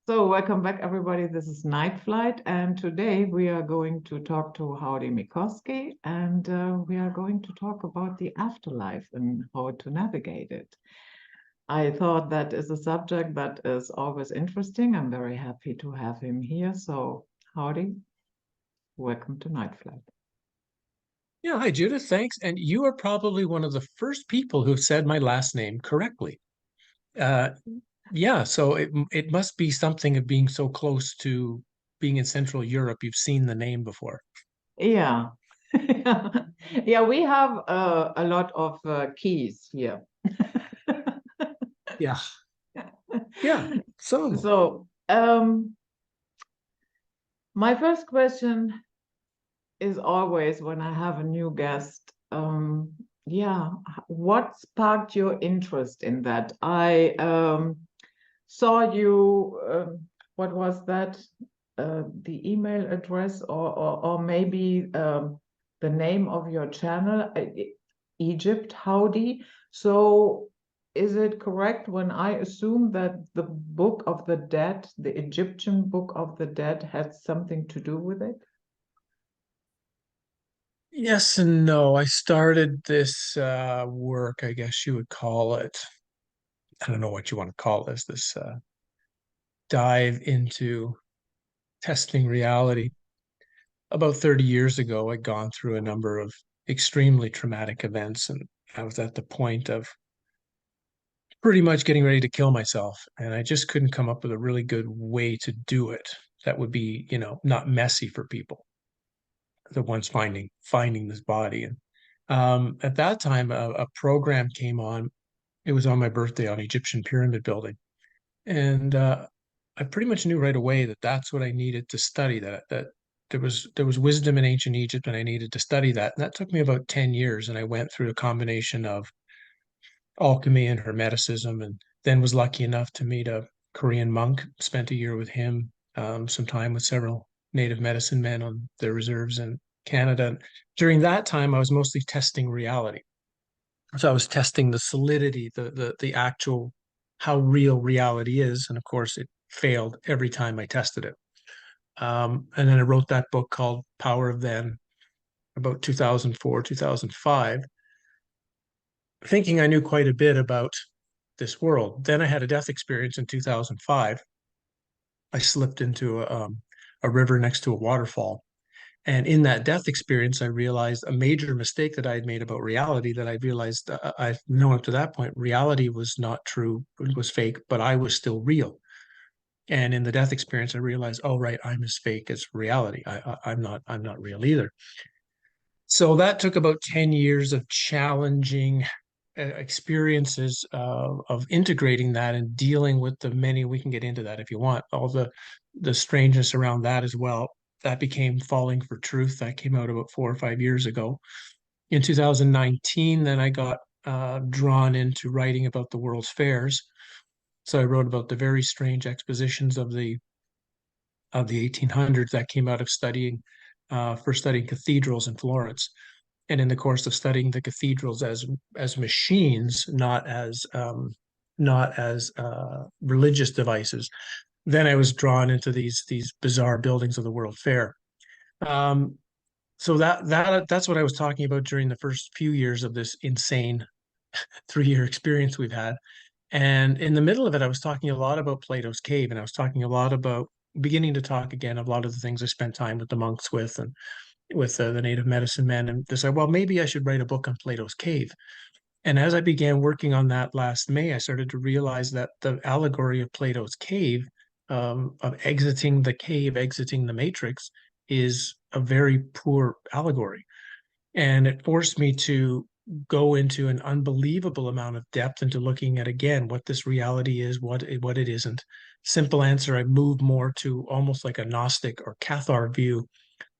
So welcome back, everybody. This is Night Flight, and today we are going to talk to Howdie Mickoski, and we are going to talk about the afterlife and how to navigate it. I thought that is a subject that is always interesting. I'm very happy to have him here. So, Howdie, welcome to Night Flight. Yeah, hi Judith, thanks. And you are probably one of the first people who said my last name correctly. Uh, yeah, so it must be something of being so close to being in Central Europe. You've seen the name before. Yeah. Yeah, we have a lot of keys here. Yeah, yeah. So So, my first question is always when I have a new guest, yeah, what sparked your interest in that? I saw you, what was that? The email address or maybe the name of your channel, Egypt Howdy. So is it correct when I assume that the Book of the Dead, the Egyptian Book of the Dead, had something to do with it? yes and no. I started this work, I guess you would call it. I don't know what you want to call this dive into testing reality. About 30 years ago, I'd gone through a number of extremely traumatic events, and I was at the point of pretty much getting ready to kill myself. And I just couldn't come up with a really good way to do it that would be, not messy for people, the ones finding this body. And at that time, a program came on. It was on my birthday on Egyptian pyramid building. And I pretty much knew right away that that's what I needed to study, that there was wisdom in ancient Egypt and I needed to study that. And that took me about 10 years. And I went through a combination of alchemy and hermeticism, and then was lucky enough to meet a Korean monk, spent a year with him, some time with several native medicine men on their reserves in Canada. And during that time, I was mostly testing reality. So I was testing the solidity, the actual how real reality is. And of course, it failed every time I tested it. And then I wrote that book called Power of Then about 2004, 2005, thinking I knew quite a bit about this world. Then I had a death experience in 2005. I slipped into a river next to a waterfall. And in that death experience, I realized a major mistake that I had made about reality, that I realized I've known up to that point, reality was not true, it was fake, but I was still real. And in the death experience, I realized, oh, right, I'm as fake as reality. I'm not real either. So that took about 10 years of challenging experiences of integrating that and dealing with the many, we can get into that if you want, all the strangeness around that as well. That became Falling for Truth. That came out about 4 or 5 years ago. In 2019, then I got drawn into writing about the world's fairs. So I wrote about the very strange expositions of the 1800s that came out of studying cathedrals in Florence. And in the course of studying the cathedrals as machines, not as religious devices, then I was drawn into these bizarre buildings of the World Fair. Um, so that's what I was talking about during the first few years of this insane 3 year experience we've had. And in the middle of it, I was talking a lot about Plato's cave, and I was talking a lot about beginning to talk again of a lot of the things I spent time with the monks with, and with the native medicine men, and decided, well, maybe I should write a book on Plato's cave. And as I began working on that last May, I started to realize that the allegory of Plato's cave, of exiting the cave, exiting the matrix, is a very poor allegory. And it forced me to go into an unbelievable amount of depth into looking at again what this reality is, what it isn't. Simple answer, I moved more to almost like a Gnostic or Cathar view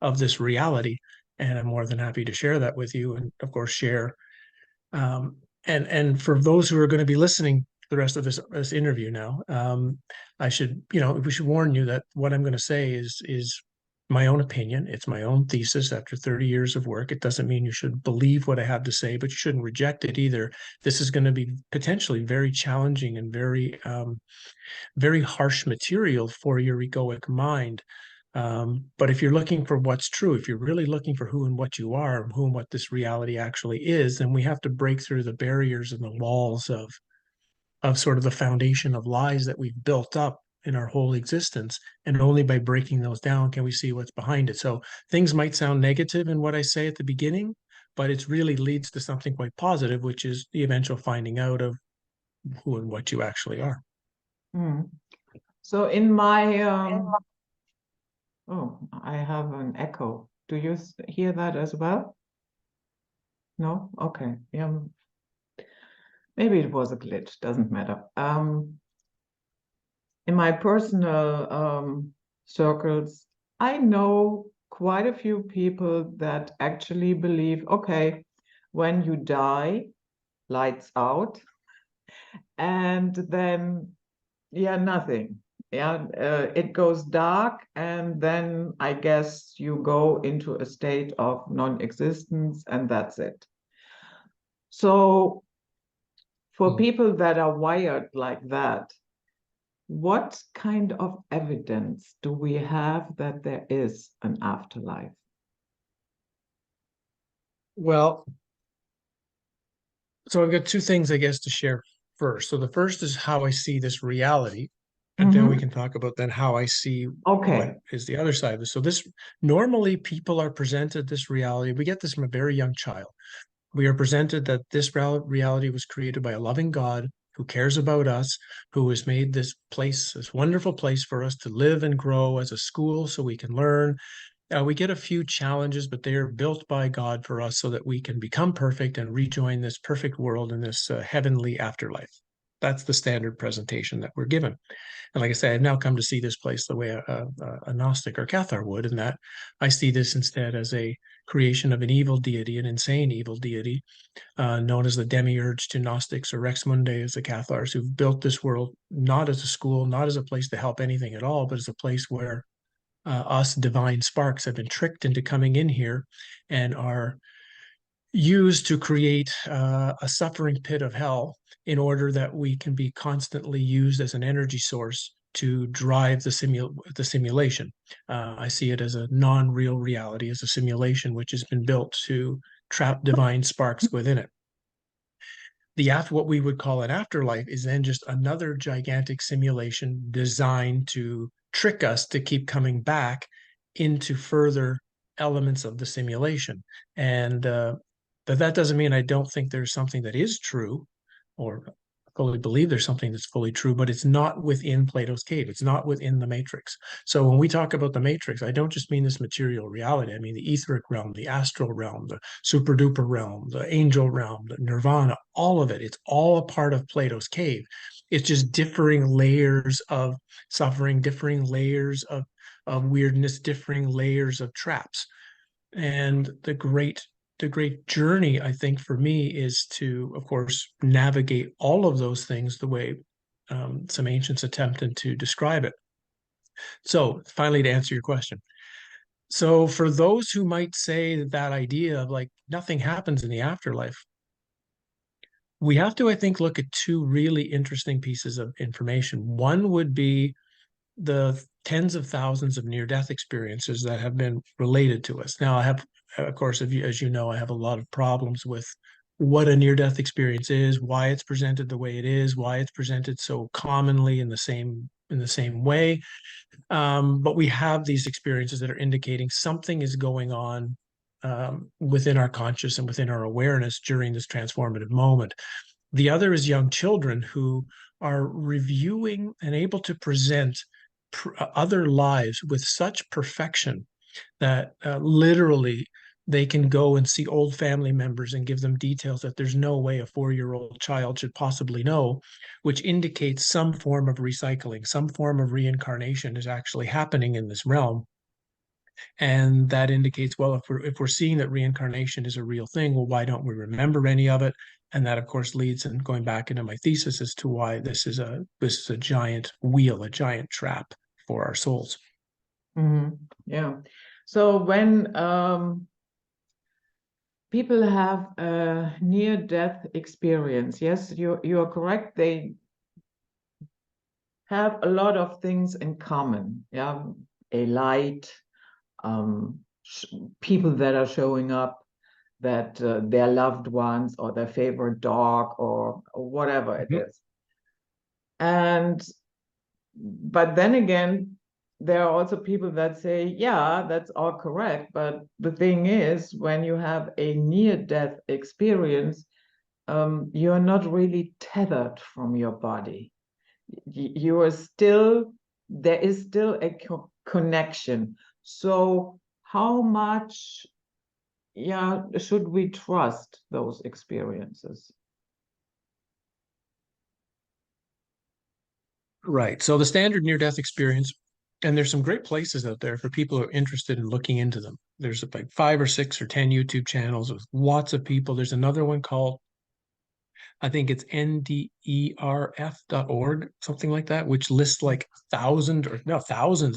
of this reality. And I'm more than happy to share that with you, and of course share. And for those who are going to be listening to the rest of this interview now, I should, we should warn you that what I'm going to say is my own opinion. It's my own thesis after 30 years of work. It doesn't mean you should believe what I have to say, but you shouldn't reject it either. This is going to be potentially very challenging and very harsh material for your egoic mind. But if you're looking for what's true, if you're really looking for who and what you are, who and what this reality actually is, then we have to break through the barriers and the walls of sort of the foundation of lies that we've built up in our whole existence. And only by breaking those down can we see what's behind it. So things might sound negative in what I say at the beginning, but it really leads to something quite positive, which is the eventual finding out of who and what you actually are. Mm. So in my oh, I have an echo. Do you hear that as well? No? Okay. Yeah. Maybe it was a glitch. Doesn't matter. In my personal circles, I know quite a few people that actually believe, okay, when you die, lights out, and then, yeah, nothing. Yeah, it goes dark, and then I guess you go into a state of non-existence, and that's it. So for people that are wired like that, what kind of evidence do we have that there is an afterlife? Well, so I've got two things, I guess, to share first. So the first is how I see this reality, and then we Mhm. can talk about then how I see what Okay. is the other side of this. So this normally people are presented this reality. We get this from a very young child. We are presented that this reality was created by a loving God who cares about us, who has made this place, this wonderful place for us to live and grow as a school so we can learn. We get a few challenges, but they are built by God for us so that we can become perfect and rejoin this perfect world in this heavenly afterlife. That's the standard presentation that we're given. And like I say, I've now come to see this place the way a Gnostic or Cathar would, in that I see this instead as a creation of an evil deity, an insane evil deity, known as the demiurge to Gnostics, or Rex Mundi as the Cathars, who've built this world not as a school, not as a place to help anything at all, but as a place where us divine sparks have been tricked into coming in here and are used to create a suffering pit of hell in order that we can be constantly used as an energy source to drive the simulation. I see it as a non-real reality, as a simulation which has been built to trap divine sparks within it. What we would call an afterlife is then just another gigantic simulation designed to trick us to keep coming back into further elements of the simulation. And but that doesn't mean I don't think there's something that is true, or fully believe there's something that's fully true, but it's not within Plato's cave. It's not within the matrix. So when we talk about the matrix, I don't just mean this material reality. I mean the etheric realm, the astral realm, the super duper realm, the angel realm, the nirvana, all of it. It's all a part of Plato's cave. It's just differing layers of suffering, differing layers of weirdness, differing layers of traps. And the great journey, I think, for me is to, of course, navigate all of those things the way some ancients attempted to describe it. So, finally, to answer your question. So, for those who might say that idea of like nothing happens in the afterlife, we have to, I think, look at two really interesting pieces of information. One would be the tens of thousands of near-death experiences that have been related to us. Now, I have, of course, as you know, I have a lot of problems with what a near-death experience is, why it's presented the way it is, why it's presented so commonly in the same way. But we have these experiences that are indicating something is going on within our conscious and within our awareness during this transformative moment. The other is young children who are reviewing and able to present other lives with such perfection that literally they can go and see old family members and give them details that there's no way a 4-year-old child should possibly know, which indicates some form of recycling, some form of reincarnation is actually happening in this realm. And that indicates, well, if we're seeing that reincarnation is a real thing, well, why don't we remember any of it? And that, of course, leads, and going back into my thesis, as to why this is a giant wheel, a giant trap for our souls. Yeah. So when people have a near-death experience, yes, you are correct. They have a lot of things in common. Yeah, a light, um, people that are showing up, that their loved ones or their favorite dog or whatever it Mhm. is. And but then again, there are also people that say, yeah, that's all correct. But the thing is, when you have a near-death experience, you're not really tethered from your body. You are still, there is still a connection. So how much, yeah, should we trust those experiences? Right. So the standard near-death experience, and there's some great places out there for people who are interested in looking into them. There's like 5 or 6 or 10 YouTube channels with lots of people. There's another one called, I think it's nderf.org, something like that, which lists like thousands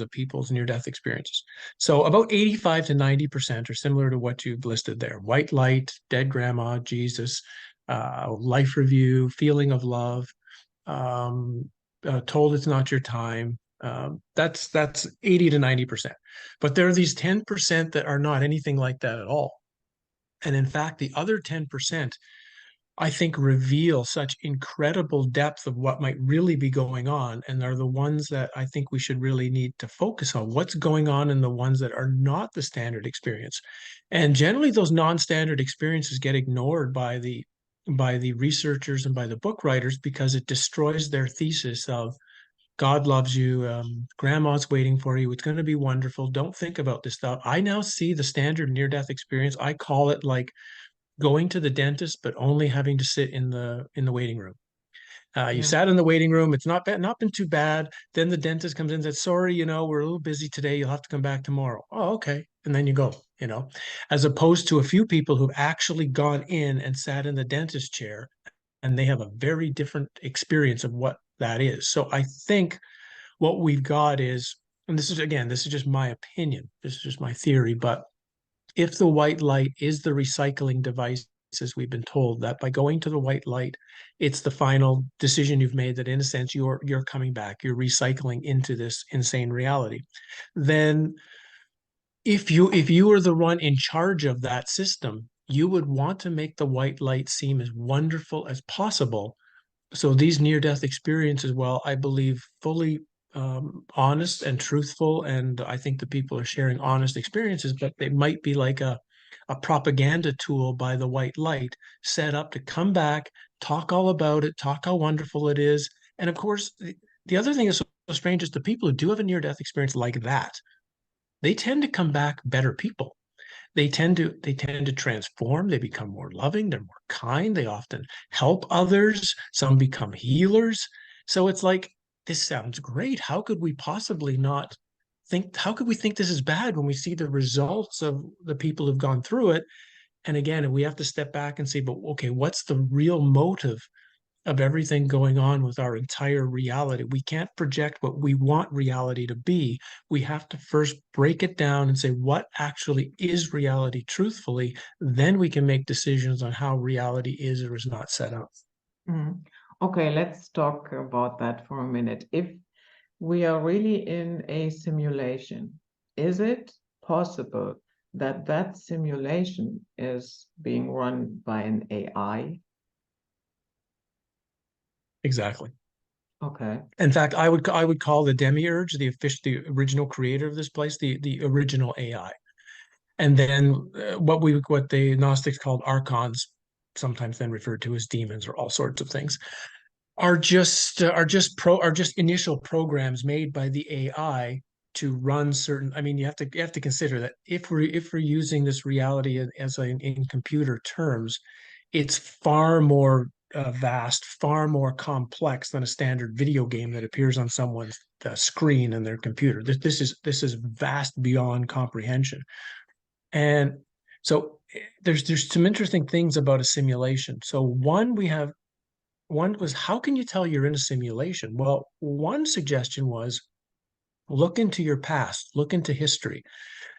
of people's near-death experiences. So about 85 to 90% are similar to what you've listed there. White light, dead grandma, Jesus, life review, feeling of love, um, told it's not your time. That's 80 to 90%. But there are these 10% that are not anything like that at all. And in fact, the other 10%, I think, reveal such incredible depth of what might really be going on. And are the ones that I think we should really need to focus on. What's going on in the ones that are not the standard experience. And generally those non-standard experiences get ignored by the researchers and by the book writers because it destroys their thesis of God loves you, grandma's waiting for you, it's going to be wonderful, don't think about this stuff. I now see the standard near-death experience, I call it like going to the dentist, but only having to sit in the waiting room. You Yeah. sat in the waiting room. It's not bad, not been too bad. Then the dentist comes in and says, "Sorry, we're a little busy today. You'll have to come back tomorrow." Oh, okay. And then you go, as opposed to a few people who've actually gone in and sat in the dentist chair and they have a very different experience of what that is. So I think what we've got is, and this is again, this is just my opinion, this is just my theory, but if the white light is the recycling device, as we've been told, that by going to the white light, it's the final decision you've made, that in a sense you're coming back, you're recycling into this insane reality. Then if you were the one in charge of that system, you would want to make the white light seem as wonderful as possible. So these near-death experiences, well, I believe fully honest and truthful, and I think the people are sharing honest experiences, but they might be like a propaganda tool by the white light set up to come back, talk all about it, talk how wonderful it is. And of course, the other thing is so strange is the people who do have a near-death experience like that, they tend to come back better people. They tend to transform, they become more loving, they're more kind, they often help others, some become healers. So it's like, this sounds great, how could we possibly not think, how could we think this is bad when we see the results of the people who've gone through it? And again, we have to step back and say, but okay, what's the real motive of everything going on with our entire reality? We can't project what we want reality to be. We have to first break it down and say what actually is reality truthfully. Then we can make decisions on how reality is or is not set up. Mhm. Okay, let's talk about that for a minute. If we are really in a simulation, is it possible that that simulation is being run by an AI? Exactly. Okay. In fact, I would call the demiurge, the original creator of this place, the original AI. And then what the Gnostics called archons, sometimes then referred to as demons or all sorts of things, are just initial programs made by the AI to run certain. I mean, you have to consider that if we're using this reality as in computer terms, it's far more vast, far more complex than a standard video game that appears on someone's screen in their computer. This is vast beyond comprehension. And so there's some interesting things about a simulation. So one was, how can you tell you're in a simulation? Well, one suggestion was, look into your past, look into history.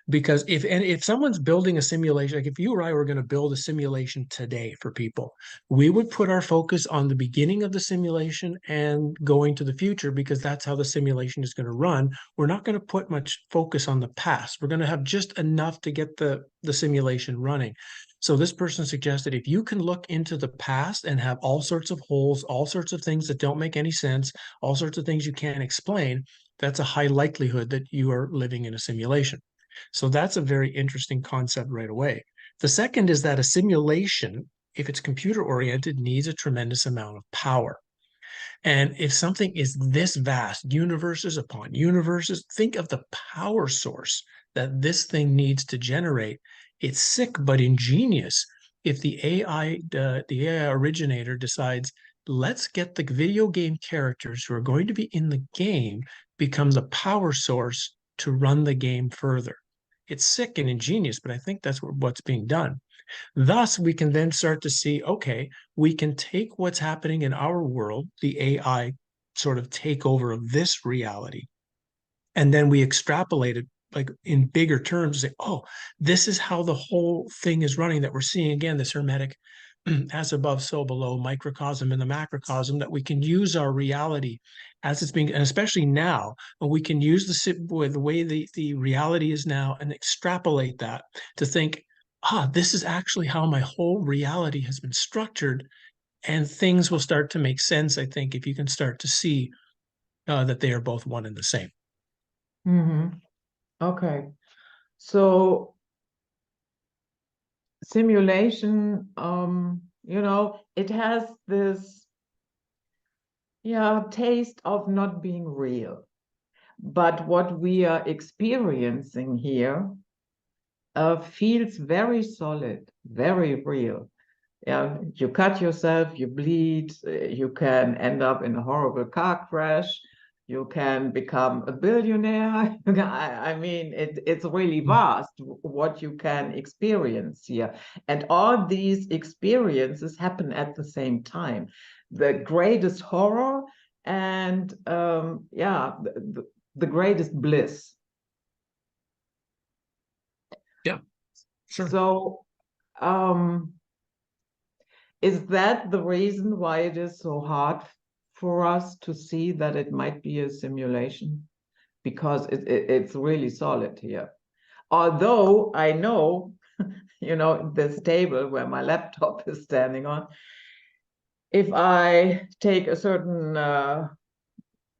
Because if someone's building a simulation, like if you or I were going to build a simulation today for people, we would put our focus on the beginning of the simulation and going to the future, because that's how the simulation is going to run. We're not going to put much focus on the past. We're going to have just enough to get the simulation running. So this person suggested if you can look into the past and have all sorts of holes, all sorts of things that don't make any sense, all sorts of things you can't explain, that's a high likelihood that you are living in a simulation. So that's a very interesting concept right away. The second is that a simulation, if it's computer oriented, needs a tremendous amount of power. And if something is this vast, universes upon universes, think of the power source that this thing needs to generate. It's sick but ingenious. If the AI originator decides, let's get the video game characters who are going to be in the game become the power source to run the game further. It's sick and ingenious, but I think that's what's being done. Thus, we can then start to see, okay, we can take what's happening in our world, the AI sort of takeover of this reality, and then we extrapolate it like in bigger terms, say, oh, this is how the whole thing is running, that we're seeing again this hermetic as above, so below, microcosm and the macrocosm, that we can use our reality as it's being, and especially now, when we can use the way the reality is now and extrapolate that to think, this is actually how my whole reality has been structured. And things will start to make sense, I think, if you can start to see that they are both one and the same. Mm-hmm. Okay. So simulation, it has this, taste of not being real. But what we are experiencing here feels very solid, very real. Yeah, you cut yourself, you bleed, you can end up in a horrible car crash, you can become a billionaire. I mean, it's really vast what you can experience here. And all these experiences happen at the same time. The greatest horror and the greatest bliss. Yeah, sure. So, um, is that the reason why it is so hard for us to see that it might be a simulation? Because it's really solid here. Although I know, this table where my laptop is standing on, if I take a certain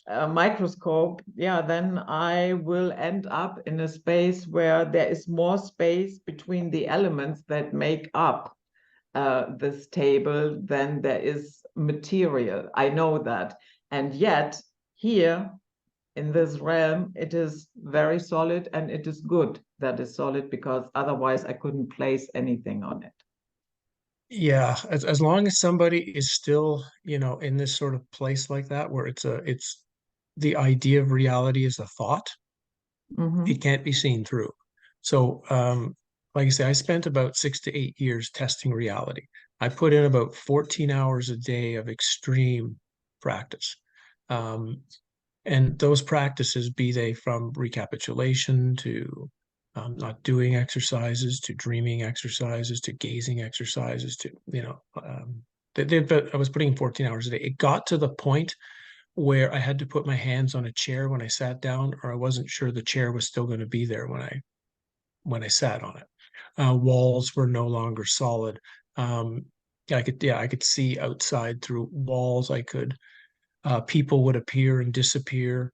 microscope, then I will end up in a space where there is more space between the elements that make up this table than there is material. I know that. And yet, here in this realm, it is very solid, and it is good that it's solid, because otherwise I couldn't place anything on it. Yeah, as long as somebody is still, in this sort of place like that, where it's the idea of reality is a thought, Mm-hmm. it can't be seen through. So, like I say, I spent about 6 to 8 years testing reality. I put in about 14 hours a day of extreme practice. Um, and those practices, be they from recapitulation to not doing exercises, to dreaming exercises, to gazing exercises, to, but I was putting in 14 hours a day. It got to the point where I had to put my hands on a chair when I sat down, or I wasn't sure the chair was still going to be there when I sat on it. Walls were no longer solid. Um, I could see outside through walls. I could People would appear and disappear.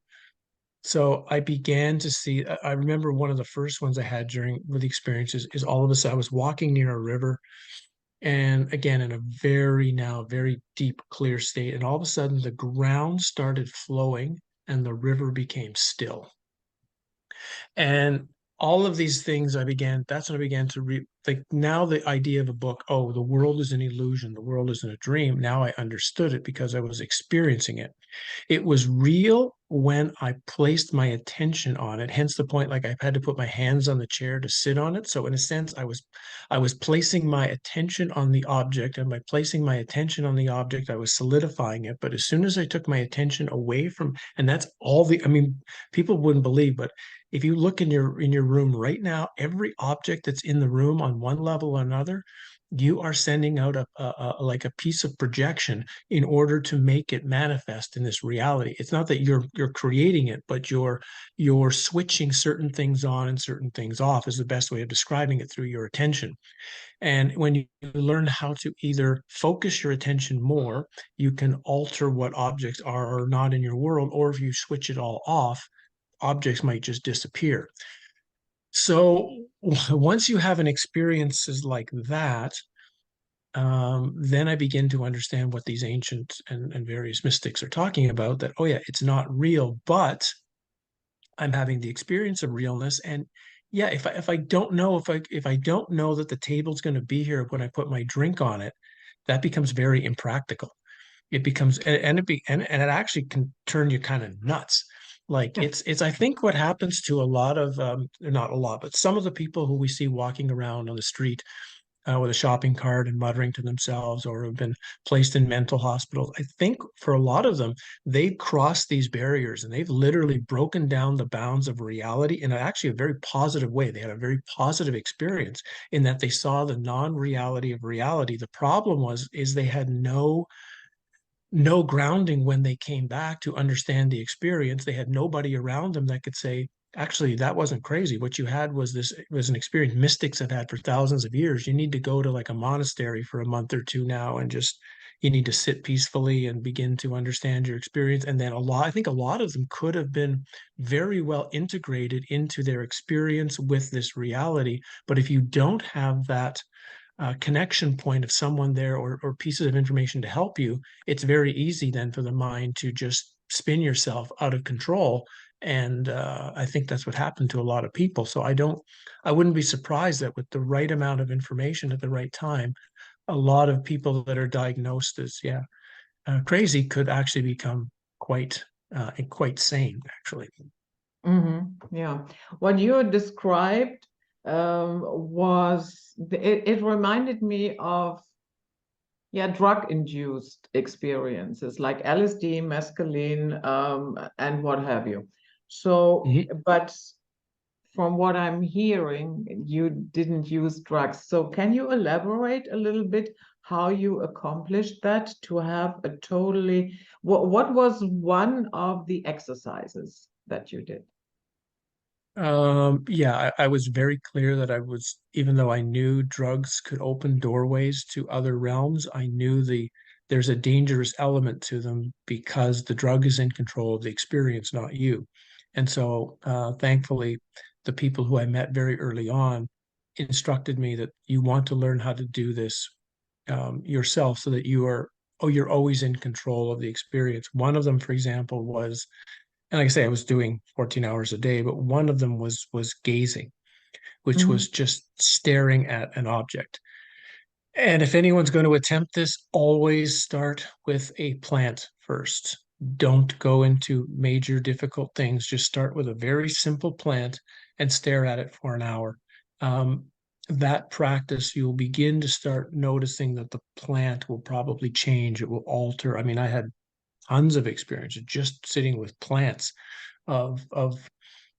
So I began to see. I remember one of the first ones I had during with the experiences is all of a sudden I was walking near a river, and again in a very deep, clear state, and all of a sudden the ground started flowing and the river became still. And all of these things, that's when I began to like now the idea of a book, oh, the world is an illusion, the world is in a dream. Now I understood it because I was experiencing it. It was real when I placed my attention on it. Hence the point, like I had to put my hands on the chair to sit on it. So in a sense, I was placing my attention on the object, and by placing my attention on the object, I was solidifying it. But as soon as I took my attention away from, and that's all the, I mean, people wouldn't believe, but if you look in your room right now, every object that's in the room on one level or another, you are sending out like a piece of projection in order to make it manifest in this reality. It's not that you're creating it, but you're switching certain things on and certain things off is the best way of describing it through your attention. And when you learn how to either focus your attention more, you can alter what objects are or are not in your world, or if you switch it all off, objects might just disappear. So once you have an experiences like that, then I begin to understand what these ancient and various mystics are talking about, that, oh yeah, it's not real, but I'm having the experience of realness. And yeah, if I don't know, if I don't know that the table's going to be here when I put my drink on it, that becomes very impractical. It becomes, and it actually can turn you kind of nuts. Like it's I think what happens to a lot of not a lot, but some of the people who we see walking around on the street with a shopping cart and muttering to themselves, or have been placed in mental hospitals. I think for a lot of them, they've crossed these barriers and they've literally broken down the bounds of reality in actually a very positive way. They had a very positive experience in that they saw the non-reality of reality. The problem is they had no grounding when they came back to understand the experience. They had nobody around them that could say, actually, that wasn't crazy. What you had was this, it was an experience mystics have had for thousands of years. You need to go to like a monastery for a month or two now and just you need to sit peacefully and begin to understand your experience. And then I think a lot of them could have been very well integrated into their experience with this reality. But if you don't have that connection point of someone there, or pieces of information to help you, it's very easy then for the mind to just spin yourself out of control. And I think that's what happened to a lot of people. So I wouldn't be surprised that with the right amount of information at the right time, a lot of people that are diagnosed as, crazy could actually become quite sane, actually. Yeah. What you described it reminded me of, yeah, drug-induced experiences like LSD, mescaline, and what have you. So, Mhm. but from what I'm hearing, you didn't use drugs. So can you elaborate a little bit how you accomplished that to have a totally, what was one of the exercises that you did? Yeah, I was very clear that even though I knew drugs could open doorways to other realms, I knew there's a dangerous element to them because the drug is in control of the experience, not you. And so, thankfully, the people who I met very early on instructed me that you want to learn how to do this yourself so that you're always in control of the experience. One of them, for example, was, and like I say, I was doing 14 hours a day, but one of them was gazing, which Mhm. was just staring at an object. And if anyone's going to attempt this, always start with a plant first. Don't go into major difficult things. Just start with a very simple plant and stare at it for an hour. Um, that practice, you'll begin to start noticing that the plant will probably change. It will alter. I mean, I had tons of experience just sitting with plants of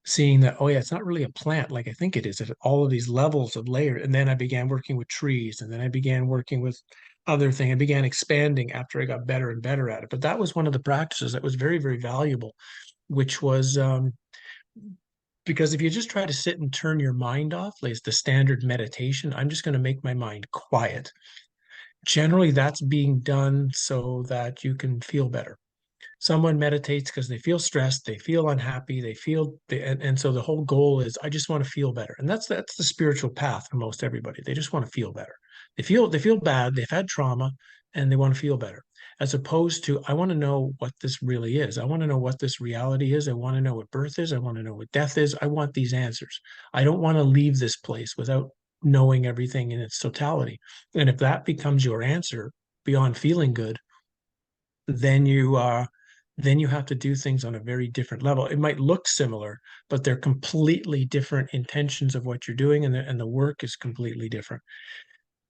seeing that, oh yeah, it's not really a plant like I think it is, at all of these levels of layer. And then I began working with trees, and then I began working with other thing. I began expanding after I got better and better at it. But that was one of the practices that was very, very valuable, which was because if you just try to sit and turn your mind off, like it's the standard meditation, I'm just going to make my mind quiet. Generally, that's being done so that you can feel better. Someone meditates because they feel stressed, they feel unhappy, and so the whole goal is, I just want to feel better. And that's the spiritual path for most everybody. They just want to feel better. They feel bad, they've had trauma, and they want to feel better. As opposed to, I want to know what this really is. I want to know what this reality is. I want to know what birth is. I want to know what death is. I want these answers. I don't want to leave this place without knowing everything in its totality. And if that becomes your answer beyond feeling good, then you have to do things on a very different level. It might look similar, but they're completely different intentions of what you're doing, and the work is completely different.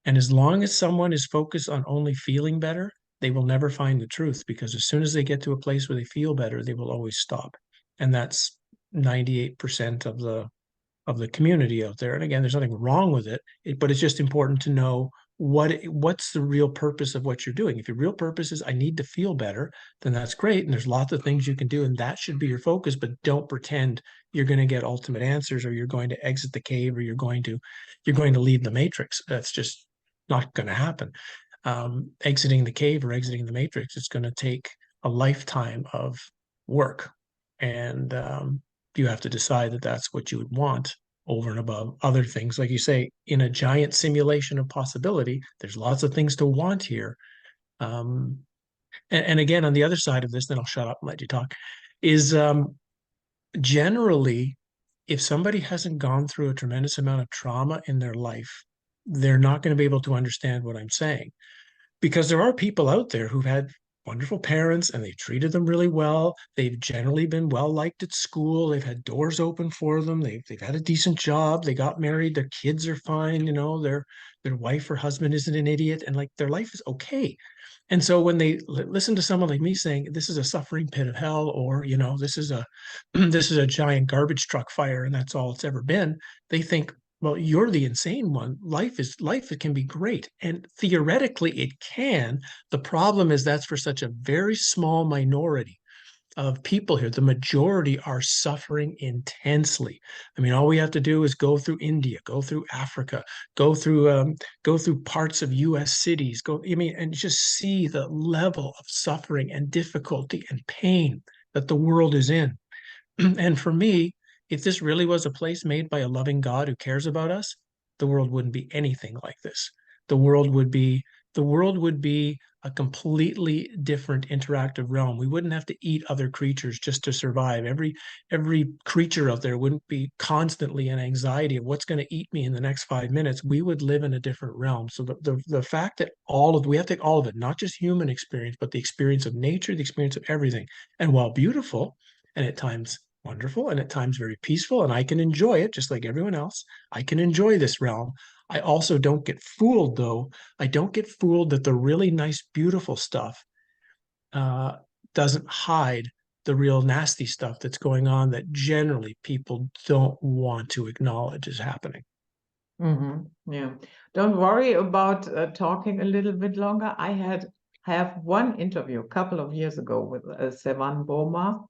And as long as someone is focused on only feeling better, they will never find the truth, because as soon as they get to a place where they feel better, they will always stop. And that's 98% of the community out there. And again, there's nothing wrong with but it's just important to know what's the real purpose of what you're doing. If your real purpose is I need to feel better, then that's great. And there's lots of things you can do, and that should be your focus. But don't pretend you're going to get ultimate answers, or you're going to exit the cave, or you're going to leave the matrix. That's just not going to happen. Exiting the cave or exiting the matrix, it's going to take a lifetime of work. And you have to decide that that's what you would want over and above other things. Like you say, in a giant simulation of possibility, there's lots of things to want here. And again, on the other side of this, then I'll shut up and let you talk, is generally, if somebody hasn't gone through a tremendous amount of trauma in their life, they're not going to be able to understand what I'm saying. Because there are people out there who've had wonderful parents and they've treated them really well. They've generally been well liked at school. They've had doors open for them. They've had a decent job. They got married. Their kids are fine. Their wife or husband isn't an idiot, and like their life is okay. And so when they listen to someone like me saying this is a suffering pit of hell, or this is a this is a giant garbage truck fire and that's all it's ever been, they think, well, you're the insane one. Life, it can be great. And theoretically it can. The problem is that's for such a very small minority of people here. The majority are suffering intensely. I mean, all we have to do is go through India, go through Africa, go through parts of US cities, and just see the level of suffering and difficulty and pain that the world is in. And for me, if this really was a place made by a loving God who cares about us, the world wouldn't be anything like this. The world would be the world would be a completely different interactive realm. We wouldn't have to eat other creatures just to survive. Every creature out there wouldn't be constantly in anxiety of what's going to eat me in the next 5 minutes. We would live in a different realm. So the fact that we have to take all of it, not just human experience, but the experience of nature, the experience of everything. And while beautiful, and at times wonderful, and at times very peaceful, and I can enjoy it just like everyone else, I can enjoy this realm. I also don't get fooled, though. I don't get fooled that the really nice, beautiful stuff uh, doesn't hide the real nasty stuff that's going on that generally people don't want to acknowledge is happening. Yeah. Don't worry about talking a little bit longer. I have one interview a couple of years ago with Sevan Boma,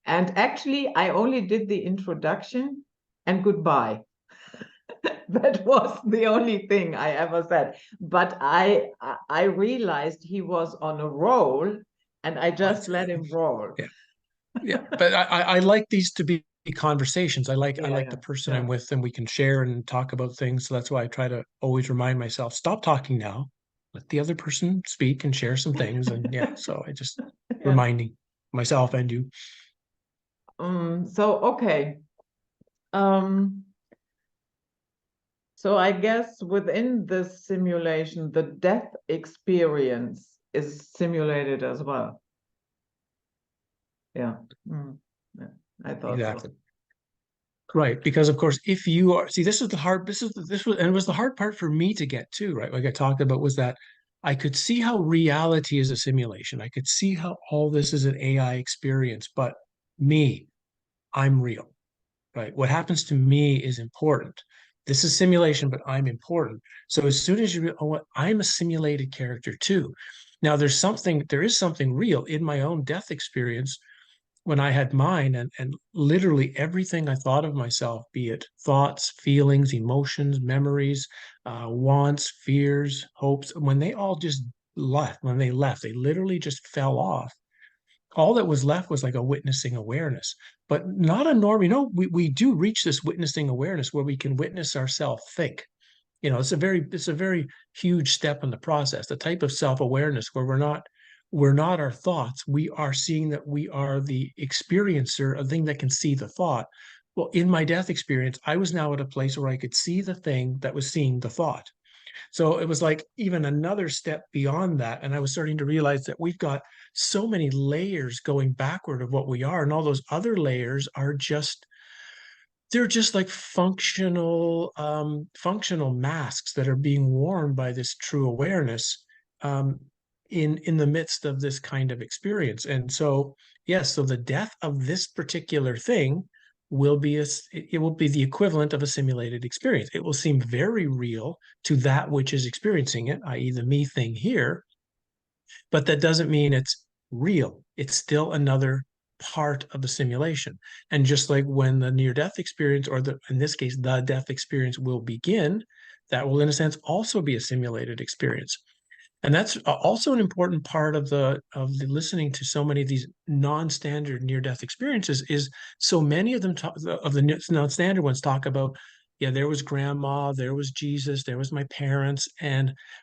and actually I only did the introduction and goodbye. That was the only thing I ever said. But I realized he was on a roll, and I just let him roll. Yeah, yeah. But I like these to be conversations. I like Yeah, the person yeah, I'm with, and we can share and talk about things. So that's why I try to always remind myself, stop talking now. Let the other person speak and share some things. And yeah, so I just yeah. reminding myself and you. So okay. Um, so I guess within this simulation, the death experience is simulated as well. Yeah. Yeah, I thought so. Exactly. Right. Because of course, if you are, see, this is the hard, this was, and it was the hard part for me to get to, right? Like I talked about, was that I could see how reality is a simulation. I could see how all this is an AI experience, but me, I'm real, right? What happens to me is important. This is simulation, but I'm important. So as soon as oh, what, I'm a simulated character too. Now there is something real in my own death experience when I had mine, and literally everything I thought of myself, be it thoughts, feelings, emotions, memories, wants, fears, hopes, when they all just left, they literally just fell off. All that was left was like a witnessing awareness, but not a norm. We do reach this witnessing awareness where we can witness ourselves think. It's a very huge step in the process, the type of self-awareness where we're not our thoughts. We are seeing that we are the experiencer, a thing that can see the thought, Well, in my death experience, I was now at a place where I could see the thing that was seeing the thought. So it was like even another step beyond that. And I was starting to realize that we've got so many layers going backward of what we are. And all those other layers are just, they're just like functional masks that are being worn by this true awareness um, in the midst of this kind of experience. And so, yes, so the death of this particular thing will be it will be the equivalent of a simulated experience. It will seem very real to that which is experiencing it, i.e., the me thing here, but that doesn't mean it's real. It's still another part of the simulation. And just like when the near death experience, or in this case, the death experience will begin, that will, in a sense, also be a simulated experience. And that's also an important part of the listening to so many of these non-standard near-death experiences is so many of them of the non-standard ones talk about, yeah, there was grandma, there was Jesus, there was my parents,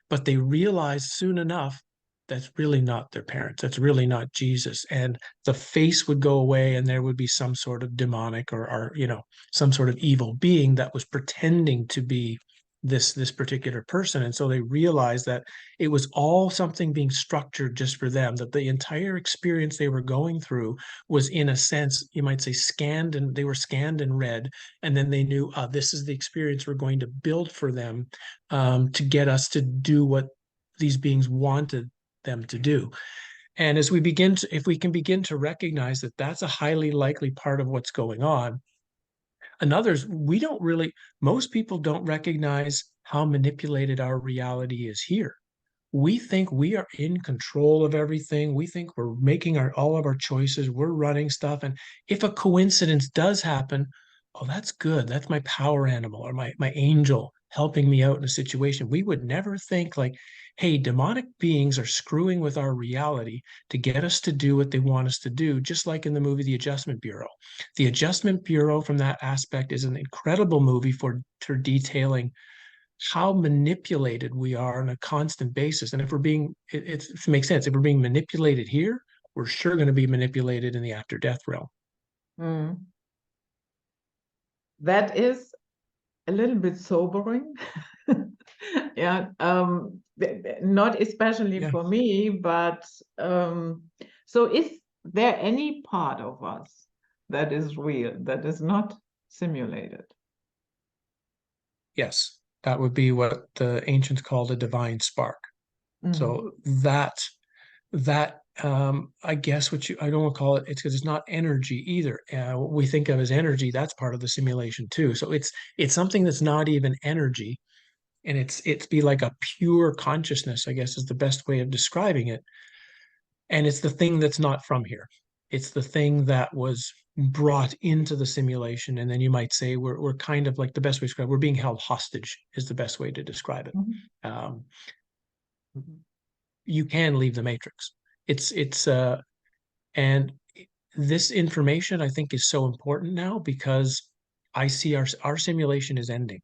but they realized soon enough that's really not their parents. That's really not Jesus. And the face would go away and there would be some sort of demonic or some sort of evil being that was pretending to be this particular person. And so they realized that it was all something being structured just for them, that the entire experience they were going through was, in a sense, you might say, scanned, and they were scanned and read. And then they knew, this is the experience we're going to build for them to get us to do what these beings wanted them to do. And as we begin to, if we can begin to recognize that that's a highly likely part of what's going on, and others, we don't really, most people don't recognize how manipulated our reality is here. We think we are in control of everything. We think we're making all of our choices. We're running stuff. And if a coincidence does happen, oh, that's good. That's my power animal or my angel helping me out in a situation. We would never think like, hey, demonic beings are screwing with our reality to get us to do what they want us to do, just like in the movie The Adjustment Bureau. The Adjustment Bureau, from that aspect, is an incredible movie for detailing how manipulated we are on a constant basis. And if we're being, it makes sense. If we're being manipulated here, we're sure going to be manipulated in the after death realm. Mm. That is a little bit sobering. Yeah, not especially Yeah. for me, but so is there any part of us that is real, that is not simulated? Yes. That would be what the ancients called a divine spark. Mm. So that I guess I don't want to call it, it's because it's not energy either. What we think of as energy, that's part of the simulation too. So it's something that's not even energy, and it's be like a pure consciousness, I guess is the best way of describing it. And it's the thing that's not from here. It's the thing that was brought into the simulation. And then you might say we're kind of like, the best way to describe it, we're being held hostage is the best way to describe it. Mhm. Um, you can leave the matrix. It's and this information I think is so important now because I see our simulation is ending.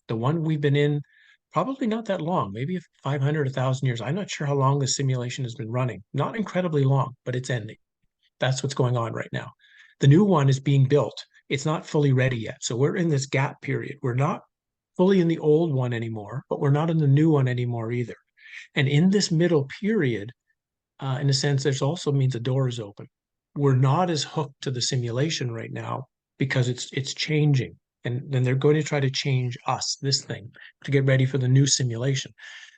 The one we've been in probably not that long, maybe 500, 1,000 years. I'm not sure how long the simulation has been running. Not incredibly long, but it's ending. That's what's going on right now. The new one is being built. It's not fully ready yet. So we're in this gap period. We're not fully in the old one anymore, but we're not in the new one anymore either. And in this middle period, in a sense, there's also means a door is open. We're not as hooked to the simulation right now because it's changing. And then they're going to try to change us, this thing, to get ready for the new simulation.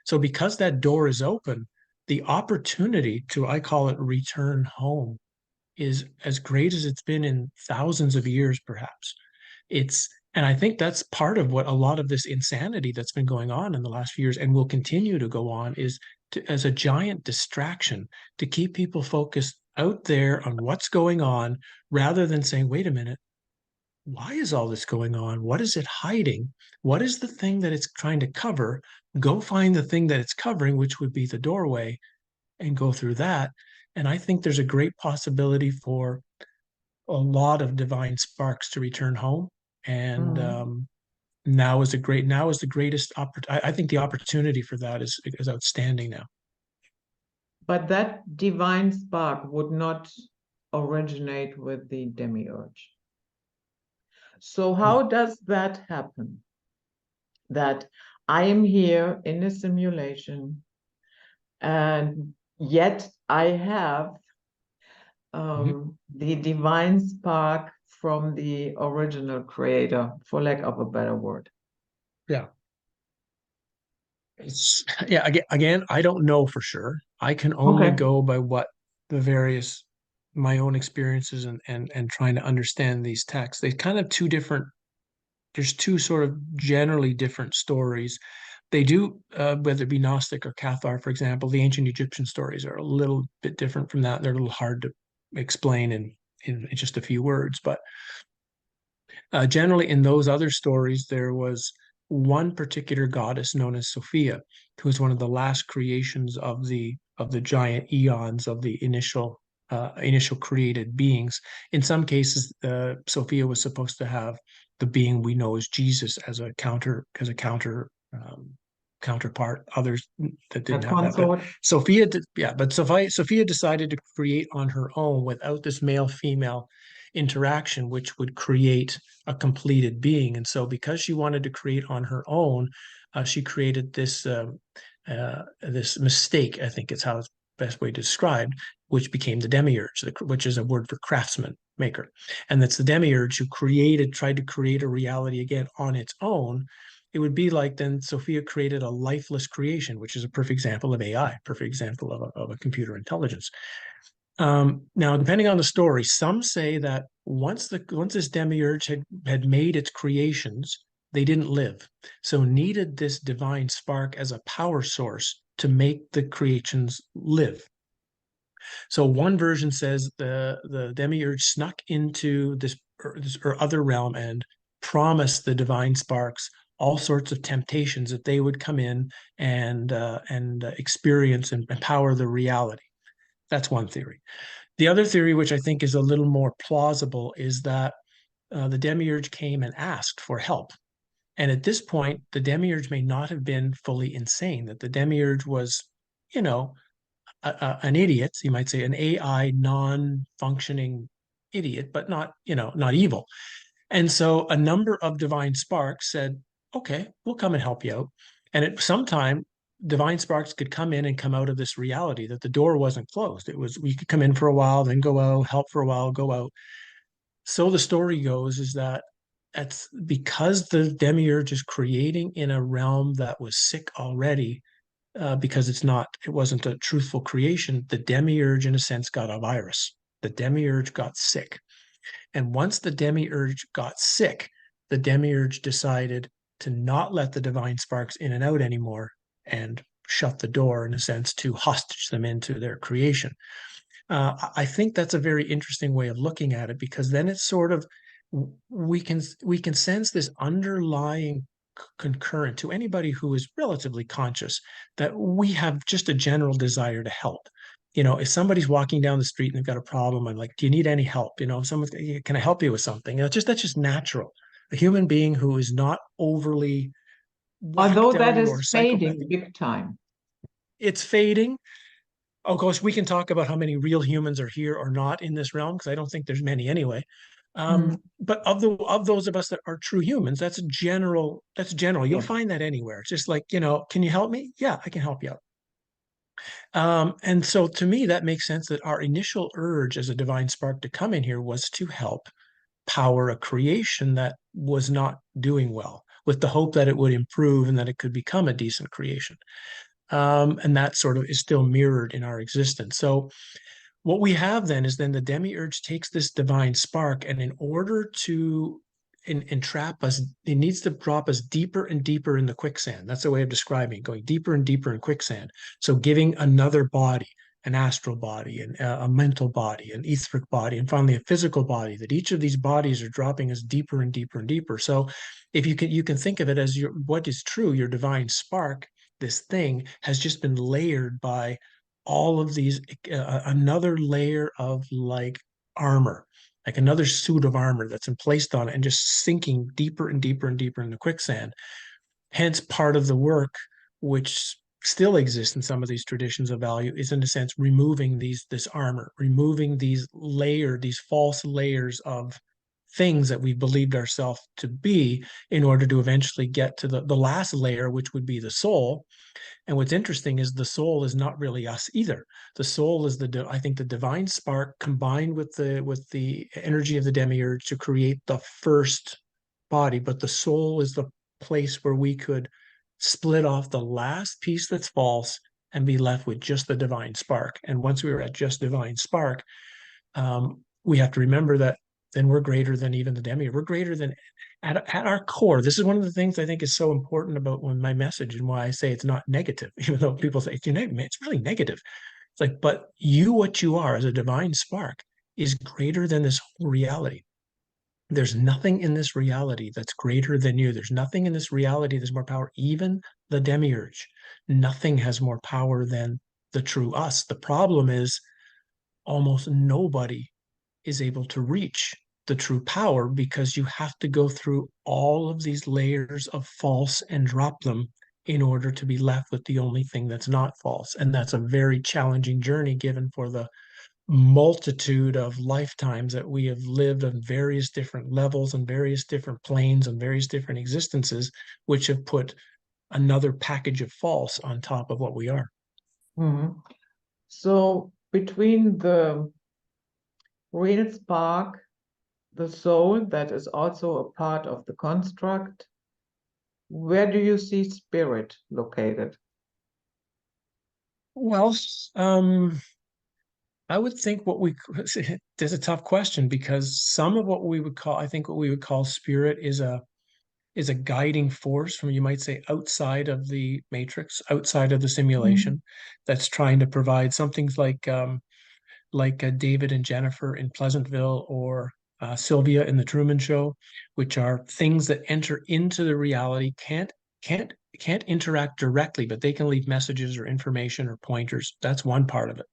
So because that door is open, the opportunity to, I call it, return home is as great as it's been in thousands of years, perhaps. And I think that's part of what a lot of this insanity that's been going on in the last few years and will continue to go on is as a giant distraction to keep people focused out there on what's going on rather than saying, wait a minute, why is all this going on? What is it hiding? What is the thing that it's trying to cover? Go find the thing that it's covering, which would be the doorway, and go through that. And I think there's a great possibility for a lot of divine sparks to return home. And Mm. now is the greatest opportunity. I think the opportunity for that is outstanding now. But that divine spark would not originate with the demiurge. So how does that happen? That I am here in a simulation, and yet I have the divine spark from the original creator, for lack of a better word. Yeah. Yeah, again, I don't know for sure. I can only Okay. go by what the various my own experiences and trying to understand these texts. They kind of two different, there's two sort of generally different stories. They do, whether it be Gnostic or Cathar, for example, the ancient Egyptian stories are a little bit different from that. They're a little hard to explain in just a few words, but generally, in those other stories, there was one particular goddess known as Sophia, who was one of the last creations of the giant eons of the initial created beings. In some cases, Sophia was supposed to have the being we know as Jesus as a counterpart. Others that A didn't have that, but consort. Sophia decided to create on her own without this male female interaction, which would create a completed being. And so, because she wanted to create on her own, she created this mistake. I think it's how it's best way to describe, which became the demiurge, which is a word for craftsman, maker, and that's the demiurge who tried to create a reality again on its own. It would be like then Sophia created a lifeless creation, which is a perfect example of AI, perfect example of a computer intelligence. Now, depending on the story, some say that once this demiurge had made its creations, they didn't live, so needed this divine spark as a power source to make the creations live. So one version says the demiurge snuck into this or other realm and promised the divine sparks all sorts of temptations that they would come in and experience and empower the reality. That's one theory. The other theory, which I think is a little more plausible, is that the demiurge came and asked for help. And at this point, the demiurge may not have been fully insane, that the demiurge was, you know, an idiot. You might say an AI non-functioning idiot, but not, not evil. And so a number of divine sparks said, okay, we'll come and help you out. And at some time, divine sparks could come in and come out of this reality that the door wasn't closed. It was, we could come in for a while, then go out, help for a while, go out. So the story goes is that that's because the demiurge is creating in a realm that was sick already, because it wasn't a truthful creation. The demiurge, in a sense, got a virus. The demiurge got sick. And once the demiurge got sick, the demiurge decided to not let the divine sparks in and out anymore and shut the door, in a sense, to hostage them into their creation. I think that's a very interesting way of looking at it, because then it's sort of, we can sense this underlying concurrent to anybody who is relatively conscious, that we have just a general desire to help. If somebody's walking down the street and they've got a problem, I'm like, do you need any help? If someone, can I help you with something? That's just natural. A human being who is not overly Although whacked that out is or fading psychopathic. big time. It's fading. Of course, we can talk about how many real humans are here or not in this realm, because I don't think there's many anyway. Mm. But of those of us that are true humans, that's general. That's general. You'll Yeah. find that anywhere. It's just like, can you help me? Yeah, I can help you out. And so to me, that makes sense that our initial urge as a divine spark to come in here was to help power a creation that was not doing well, with the hope that it would improve and that it could become a decent creation. And that sort of is still mirrored in our existence. So what we have then is the demiurge takes this divine spark, and in order to entrap us, it needs to drop us deeper and deeper in the quicksand. That's the way of describing it, going deeper and deeper in quicksand. So giving another body, an astral body, and a mental body, an etheric body, and finally a physical body, that each of these bodies are dropping us deeper and deeper and deeper. So if you can think of it as what is true, your divine spark, this thing has just been layered by all of these, another layer of like armor, like another suit of armor that's been placed on it and just sinking deeper and deeper and deeper in the quicksand. Hence, part of the work, which still exists in some of these traditions of value, is in a sense removing this armor, removing these false layers of things that we believed ourselves to be in order to eventually get to the last layer, which would be the soul. And what's interesting is the soul is not really us either. The soul is I think the divine spark combined with the energy of the demiurge to create the first body. But the soul is the place where we could split off the last piece that's false and be left with just the divine spark. And once we were at just divine spark, we have to remember that then we're greater than even the demiurge. We're greater than at our core. This is one of the things I think is so important about my message and why I say it's not negative, even though people say it's really negative. It's like, but you, what you are as a divine spark, is greater than this whole reality. There's nothing in this reality that's greater than you. There's nothing in this reality that's more power. Even the demiurge, nothing has more power than the true us. The problem is almost nobody is able to reach the true power because you have to go through all of these layers of false and drop them in order to be left with the only thing that's not false. And that's a very challenging journey given for the multitude of lifetimes that we have lived on various different levels and various different planes and various different existences, which have put another package of false on top of what we are. Mhm. So between the real spark, the soul that is also a part of the construct, where do you see spirit located? Well, I would think there's a tough question because some of what we would call, I think what we would call spirit is a guiding force from, you might say, outside of the matrix, outside of the simulation, that's trying to provide some things like David and Jennifer in Pleasantville, or Sylvia in the Truman Show, which are things that enter into the reality, can't can't interact directly, but they can leave messages or information or pointers. That's one part of it.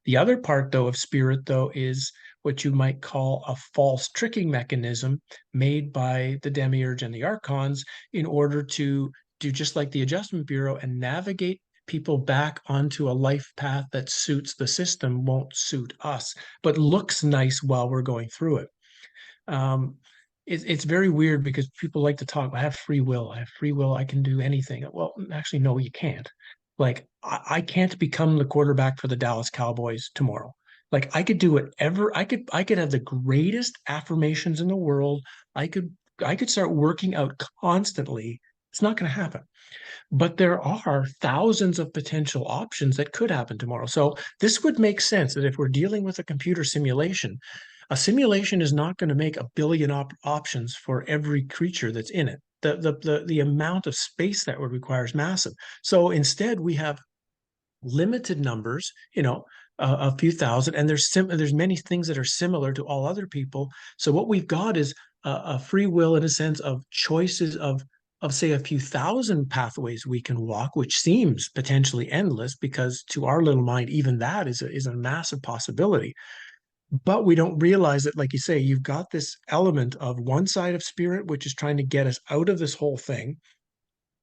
The other part, though, of spirit, though, is what you might call a false tricking mechanism made by the demiurge and the archons in order to do just like the Adjustment Bureau and navigate people back onto a life path that suits the system, won't suit us, but looks nice while we're going through it. Um, it's very weird because people like to talk, I have free will. I have free will. I can do anything. Well, actually, no, you can't. Like, I can't become the quarterback for the Dallas Cowboys tomorrow. Like, I could do whatever. I could have the greatest affirmations in the world. I could start working out constantly. It's not going to happen. But there are thousands of potential options that could happen tomorrow. So this would make sense that if we're dealing with a computer simulation, a simulation is not going to make a billion options for every creature that's in it. The amount of space that would require is massive. So instead, we have limited numbers, a few thousand, and there's many things that are similar to all other people. So what we've got is a free will in a sense of choices of say a few thousand pathways we can walk, which seems potentially endless because to our little mind, even that is a massive possibility. But we don't realize that, like you say, you've got this element of one side of spirit, which is trying to get us out of this whole thing.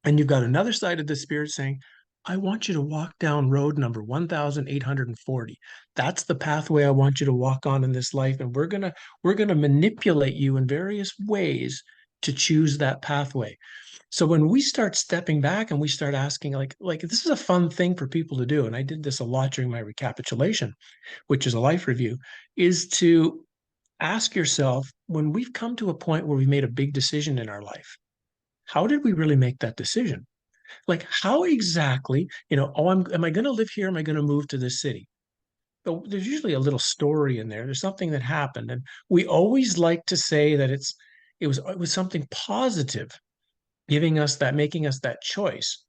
And you've got another side of the spirit saying, I want you to walk down road number 1840. That's the pathway I want you to walk on in this life. And we're gonna manipulate you in various ways to choose that pathway. So when we start stepping back and we start asking, like this is a fun thing for people to do, and I did this a lot during my recapitulation, which is a life review, is to ask yourself, when we've come to a point where we've made a big decision in our life, how did we really make that decision? Like, how exactly, am I going to live here? Am I going to move to this city? But there's usually a little story in there. There's something that happened, and we always like to say that it was something positive, making us that choice.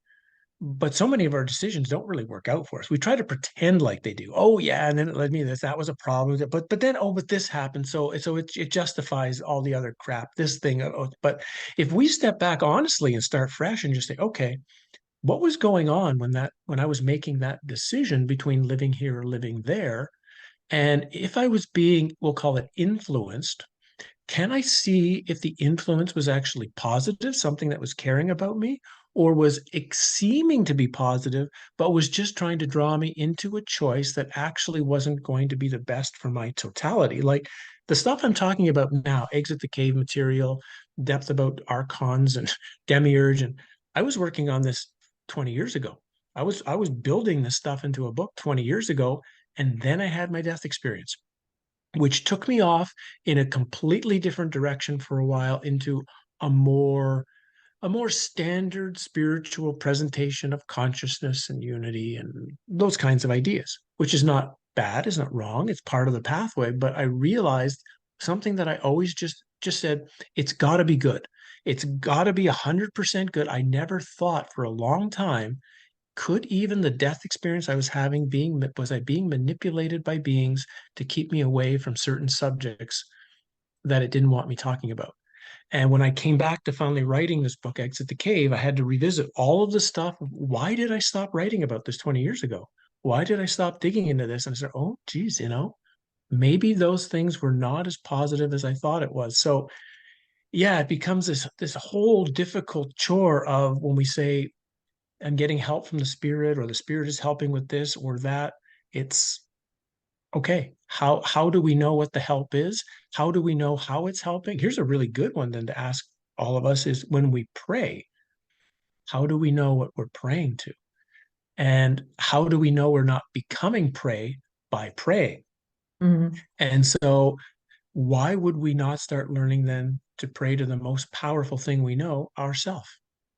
But so many of our decisions don't really work out for us. We try to pretend like they do. Oh yeah, and then it led me to this. That was a problem. But this happened. So it justifies all the other crap. This thing. But if we step back honestly and start fresh and just say, okay, what was going on when I was making that decision between living here or living there? And if I was being, we'll call it influenced, can I see if the influence was actually positive, something that was caring about me, or was seeming to be positive, but was just trying to draw me into a choice that actually wasn't going to be the best for my totality. Like the stuff I'm talking about now, exit the cave material, depth about archons and demiurge, and I was working on this 20 years ago. I was building this stuff into a book 20 years ago, and then I had my death experience, which took me off in a completely different direction for a while into a more a more standard spiritual presentation of consciousness and unity and those kinds of ideas, which is not bad, is not wrong. It's part of the pathway. But I realized something that I always just said, it's got to be good. It's got to be 100% good. I never thought for a long time, could even the death experience I was having was I being manipulated by beings to keep me away from certain subjects that it didn't want me talking about? And when I came back to finally writing this book, Exit the Cave, I had to revisit all of the stuff. Why did I stop writing about this 20 years ago? Why did I stop digging into this? And I said, oh, geez, maybe those things were not as positive as I thought it was. So yeah, it becomes this whole difficult chore of when we say I'm getting help from the spirit, or the spirit is helping with this or that. It's okay, how do we know what the help is? How do we know how it's helping? Here's a really good one then to ask all of us is, when we pray, how do we know what we're praying to? And how do we know we're not becoming prey by praying? Mhm. And so why would we not start learning then to pray to the most powerful thing we know, ourself?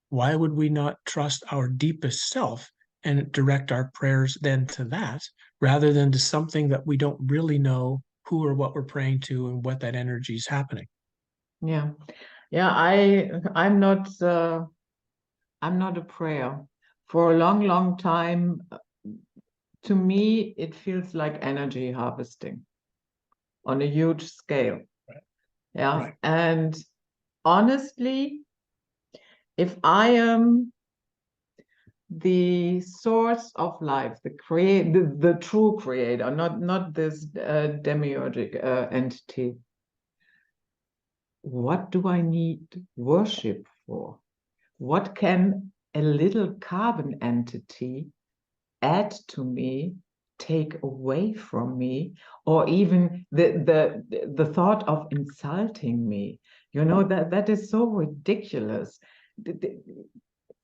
Why would we not trust our deepest self and direct our prayers then to that, rather than to something that we don't really know who or what we're praying to and what that energy is happening? Yeah. Yeah, I'm not a prayer. For a long, long time, to me, it feels like energy harvesting on a huge scale. Right. Yeah. Right. And honestly, if I am the source of life, the true creator, not this demiurgic entity, what do I need worship for? What can a little carbon entity add to me, take away from me, or even the thought of insulting me? That is so ridiculous.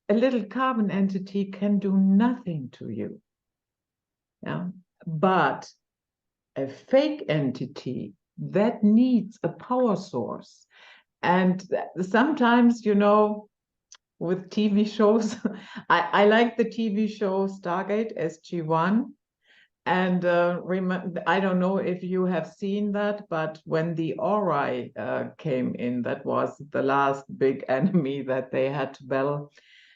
A little carbon entity can do nothing to you. Yeah. But a fake entity that needs a power source. And sometimes, with TV shows, I like the TV show Stargate SG-1. And I don't know if you have seen that, but when the Ori came in, that was the last big enemy that they had to battle.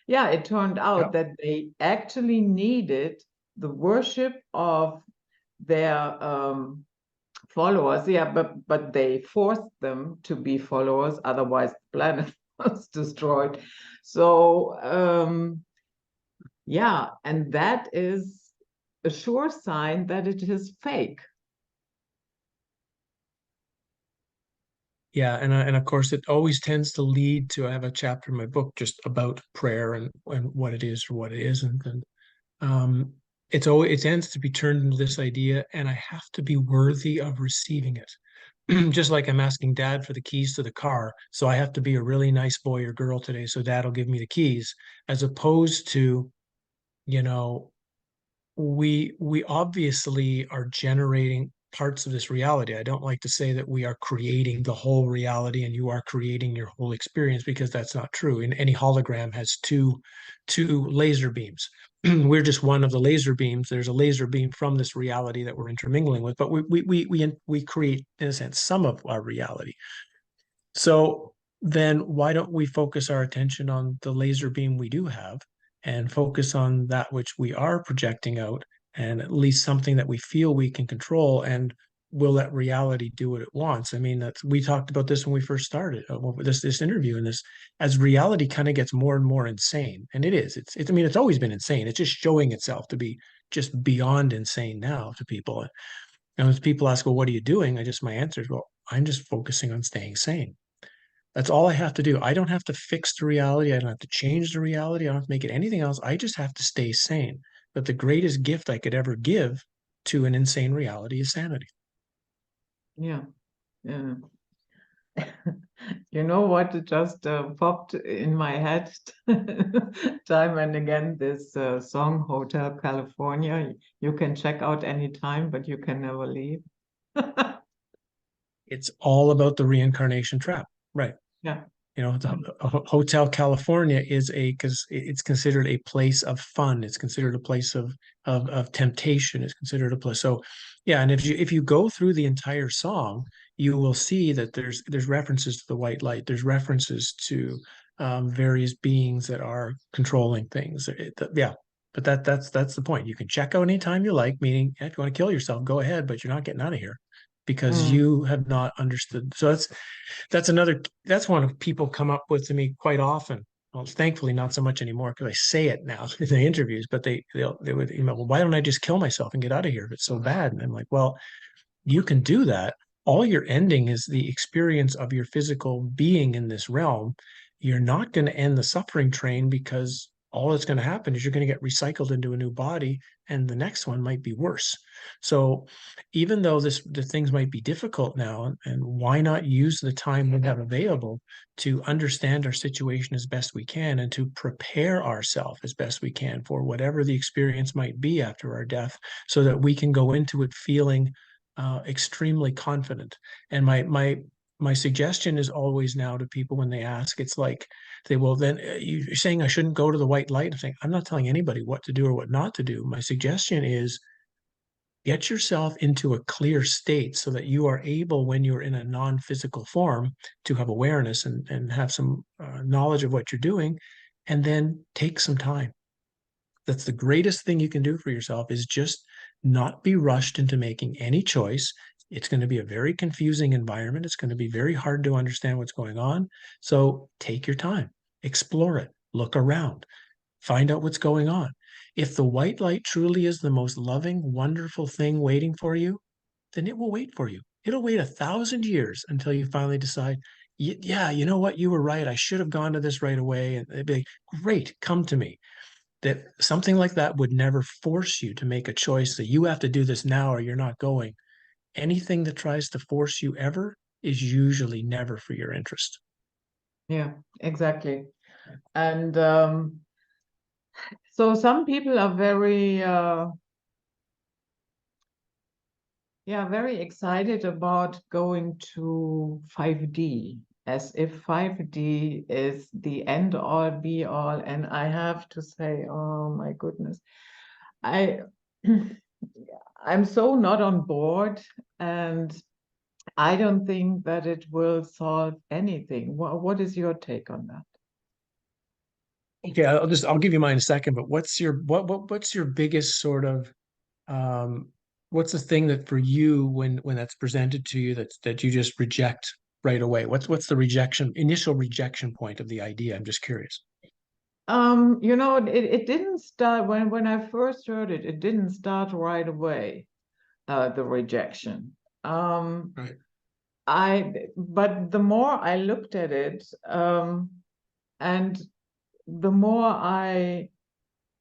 Yeah, it turned out Yep. that they actually needed the worship of their followers. Yeah, but they forced them to be followers, otherwise the planet was destroyed. So yeah, and that is a sure sign that it is fake. Yeah, and of course it always tends to lead to, I have a chapter in my book just about prayer and what it is or what it isn't. And it tends to be turned into this idea, and I have to be worthy of receiving it. Just like I'm asking dad for the keys to the car, so I have to be a really nice boy or girl today, so dad will give me the keys, as opposed to, you know, we obviously are generating parts of this reality. I don't like to say that we are creating the whole reality and you are creating your whole experience, because that's not true. And any hologram has two laser beams. We're just one of the laser beams. There's a laser beam from this reality that we're intermingling with, but we create, in a sense, some of our reality. So then why don't we focus our attention on the laser beam we do have, and focus on that which we are projecting out, and at least something that we feel we can control, and we'll let reality do what it wants. I mean, we talked about this when we first started this interview, and this, as reality kind of gets more and more insane, and it is. I mean, it's always been insane. It's just showing itself to be just beyond insane now to people. And when people ask, well, what are you doing? My answer is, well, I'm just focusing on staying sane. That's all I have to do. I don't have to fix the reality. I don't have to change the reality. I don't have to make it anything else. I just have to stay sane. But the greatest gift I could ever give to an insane reality is sanity. Yeah. Yeah. You know what? It just popped in my head time and again, this song, Hotel California. You can check out anytime, but you can never leave. It's all about the reincarnation trap. Right. Yeah. You know, Hotel California is because it's considered a place of fun. It's considered a place of temptation. It's considered a place. So, yeah, and if you go through the entire song, you will see that there's references to the white light. There's references to various beings that are controlling things. Yeah, but that's the point. You can check out anytime you like. Meaning, if you want to kill yourself, go ahead, but you're not getting out of here because Mm, you have not understood. So that's one of people come up with to me quite often. Well, thankfully not so much anymore because I say it now in the interviews, but they would email, well, why don't I just kill myself and get out of here if it's so bad? And I'm like, well, you can do that. All you're ending is the experience of your physical being in this realm. You're not going to end the suffering train because all that's going to happen is you're going to get recycled into a new body and the next one might be worse. So even though the things might be difficult now, and why not use the time we have available to understand our situation as best we can and to prepare ourselves as best we can for whatever the experience might be after our death so that we can go into it feeling extremely confident. And my suggestion is always now to people when they ask, it's like they will then you're saying I shouldn't go to the white light. I'm saying I'm not telling anybody what to do or what not to do. My suggestion is get yourself into a clear state so that you are able, when you're in a non-physical form, to have awareness and have some knowledge of what you're doing, and then take some time. That's the greatest thing you can do for yourself is just not be rushed into making any choice. It's going to be a very confusing environment. It's going to be very hard to understand what's going on. So take your time, explore it, look around, find out what's going on. If the white light truly is the most loving, wonderful thing waiting for you, then it will wait for you. It'll wait 1,000 years until you finally decide, yeah, you know what? You were right. I should have gone to this right away. And it'd be like, great, come to me. That something like that would never force you to make a choice that you have to do this now or you're not going. Anything that tries to force you ever is usually never for your interest. yeah, exactly. And so some people are very yeah, very excited about going to 5D, as if 5D is the end all be all. And I have to say, oh my goodness, I I'm so not on board, and I don't think that it will solve anything. What is your take on that? Okay, I'll give you mine in a second, but what's your biggest sort of um what's the thing that for you when that's presented to you that you just reject right away? What's the initial rejection point of the idea? I'm just curious. It didn't start when I first heard it, it didn't start right away, the rejection. Um, Right. but the more I looked at it, and the more I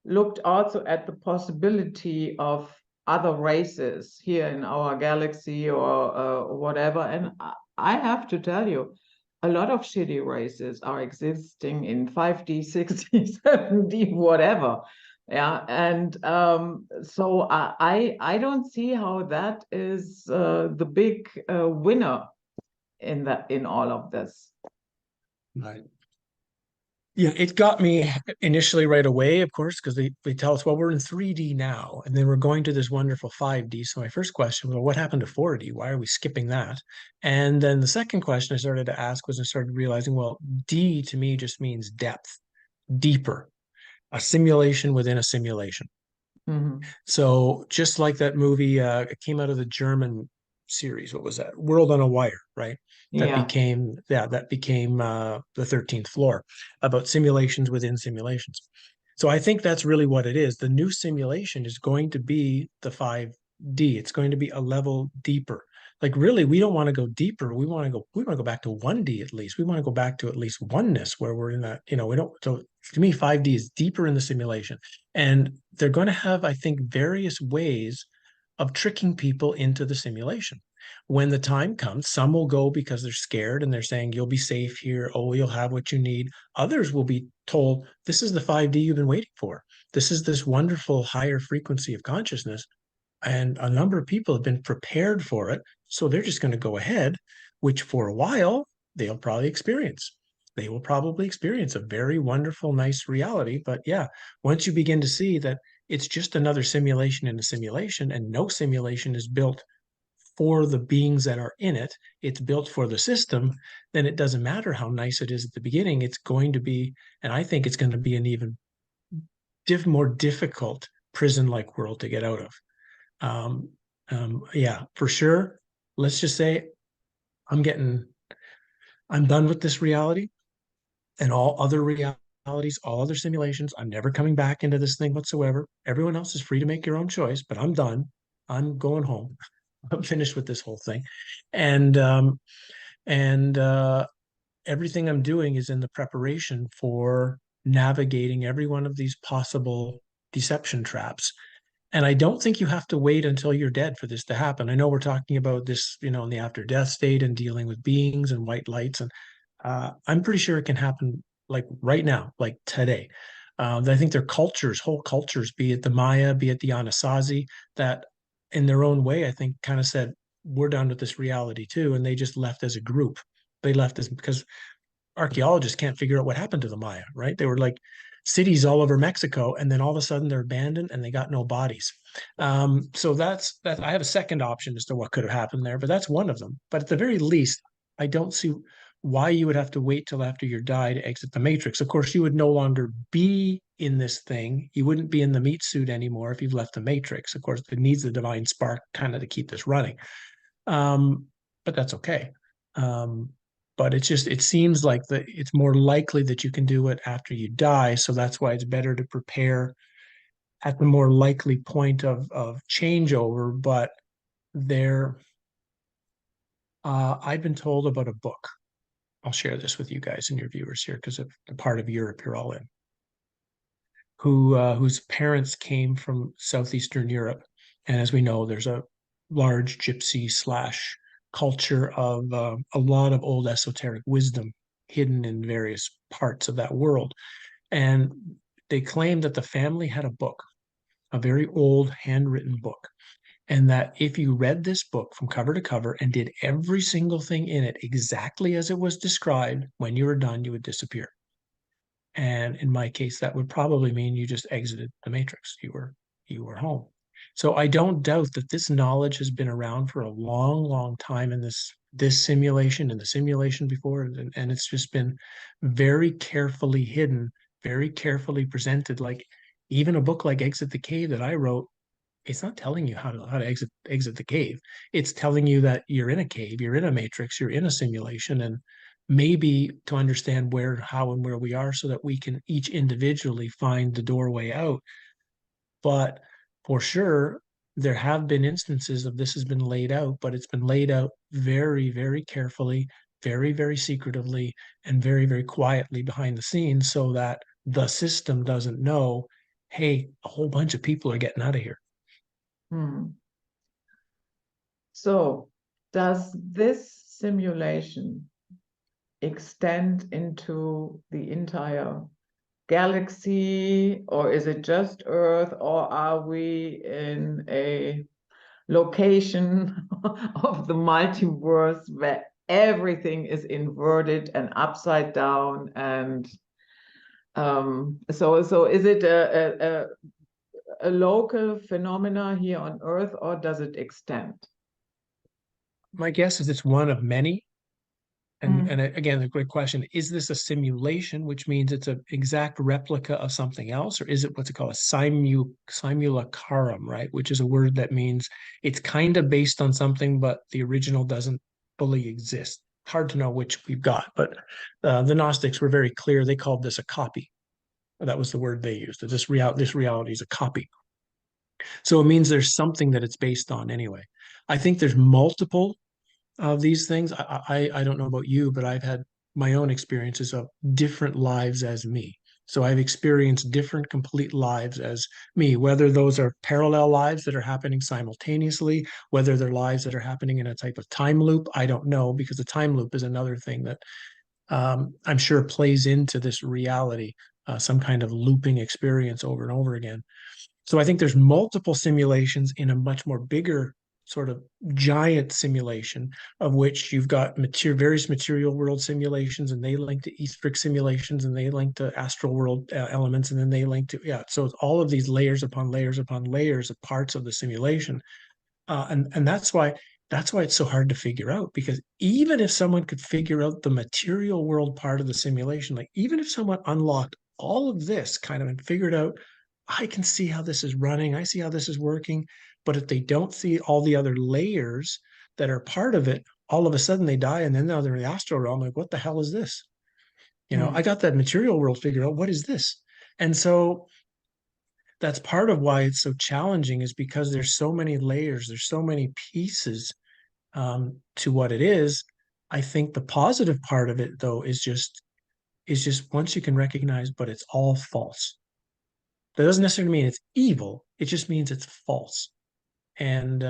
looked also at the possibility of other races here in our galaxy or whatever. And I have to tell you, a lot of shitty races are existing in 5D, 6D, 7D, whatever. Yeah, and so I don't see how that is the big winner in all of this. Right. Yeah, it got me initially right away, of course, because they tell us, well, we're in 3D now, and then we're going to this wonderful 5D. So my first question was, well, what happened to 4D? Why are we skipping that? And then the second question I started to ask was I started realizing, well, D to me just means depth, deeper, a simulation within a simulation. Mhm. So just like that movie, it came out of the German series. What was that? World on a Wire, right? Yeah, That became the 13th floor about simulations within simulations. So I think that's really what it is. The new simulation is going to be the 5D. It's going to be a level deeper. like really, we don't want to go deeper. We want to go back to 1D at least. We want to go back to at least oneness where we're in that, we don't, so to me, 5D is deeper in the simulation. And they're going to have, I think, various ways of tricking people into the simulation. When the time comes, some will go because they're scared and they're saying, you'll be safe here. Oh, you'll have what you need. Others will be told, this is the 5D you've been waiting for. This is this wonderful higher frequency of consciousness. And a number of people have been prepared for it. So they're just going to go ahead, which for a while they'll probably experience. They will probably experience a very wonderful, nice reality. But yeah, once you begin to see that it's just another simulation in a simulation, and no simulation is built for the beings that are in it, it's built for the system, then it doesn't matter how nice it is at the beginning. It's going to be, and I think it's going to be an even more difficult prison-like world to get out of. Yeah, for sure. Let's just say I'm done with this reality and all other realities, all other simulations. I'm never coming back into this thing whatsoever. Everyone else is free to make your own choice, but I'm done. I'm going home. I'm finished with this whole thing. And and everything I'm doing is in the preparation for navigating every one of these possible deception traps. And I don't think you have to wait until you're dead for this to happen. I know we're talking about this, in the after death state and dealing with beings and white lights. And I'm pretty sure it can happen like right now, like today. I think their cultures, whole cultures, be it the Maya, be it the Anasazi, that in their own way, I think kind of said, we're done with this reality too. And they just left as a group. They left as because archaeologists can't figure out what happened to the Maya, right? They were like cities all over Mexico, and then all of a sudden they're abandoned and they got no bodies. So that's that. I have a second option as to what could have happened there, but that's one of them. But at the very least, I don't see why you would have to wait till after you die to exit the matrix. Of course, you would no longer be in this thing. You wouldn't be in the meat suit anymore if you've left the matrix. Of course, it needs the divine spark kind of to keep this running. But that's okay. Um, but it seems like it's more likely that you can do it after you die. So that's why it's better to prepare at the more likely point of changeover. But there, I've been told about a book. I'll share this with you guys and your viewers here because of the part of Europe you're all in, whose parents came from southeastern Europe, and as we know, there's a large gypsy slash culture of a lot of old esoteric wisdom hidden in various parts of that world. And they claim that the family had a book, a very old handwritten book, and that if you read this book from cover to cover and did every single thing in it exactly as it was described, when you were done, you would disappear. And in my case, that would probably mean you just exited the matrix. You were home. So I don't doubt that this knowledge has been around for a long, long time in this simulation and the simulation before, and it's just been very carefully hidden, very carefully presented. Like even a book like Exit the Cave that I wrote, it's not telling you how to exit the cave. It's telling you that you're in a cave, you're in a matrix, you're in a simulation, and maybe to understand where, how, and where we are so that we can each individually find the doorway out. But for sure, there have been instances of this has been laid out, but it's been laid out very, very carefully, very, very secretively, and very, very quietly behind the scenes so that the system doesn't know, hey, a whole bunch of people are getting out of here. So, does this simulation extend into the entire galaxy, or is it just Earth, or are we in a location of the multiverse where everything is inverted and upside down? And so is it a local phenomena here on Earth, or does it extend? My guess is it's one of many. And again, the great question, is this a simulation, which means it's an exact replica of something else, or is it what's it called, a simulacrum, right? Which is a word that means it's kind of based on something, but the original doesn't fully exist. Hard to know which we've got, but the Gnostics were very clear. They called this a copy. That was the word they used. This reality is a copy. So it means there's something that it's based on anyway. I think there's multiple these things. I don't know about you, but I've had my own experiences of different lives as me. So I've experienced different complete lives as me, whether those are parallel lives that are happening simultaneously, whether they're lives that are happening in a type of time loop. I don't know, because the time loop is another thing that I'm sure plays into this reality, some kind of looping experience over and over again. So I think there's multiple simulations in a much more bigger sort of giant simulation, of which you've got various material world simulations, and they link to etheric simulations, and they link to astral world elements, and then they link to, yeah. So it's all of these layers upon layers upon layers of parts of the simulation. And that's why it's so hard to figure out, because even if someone could figure out the material world part of the simulation, like even if someone unlocked all of this kind of and figured out, I can see how this is running, I see how this is working, but if they don't see all the other layers that are part of it, all of a sudden they die, and then now they're in the astral realm. Like, what the hell is this? I Hmm. got that material world figured out. What is this? And so that's part of why it's so challenging, is because there's so many layers, there's so many pieces to what it is. I think the positive part of it, though, is just once you can recognize, but it's all false. That doesn't necessarily mean it's evil. It just means it's false. And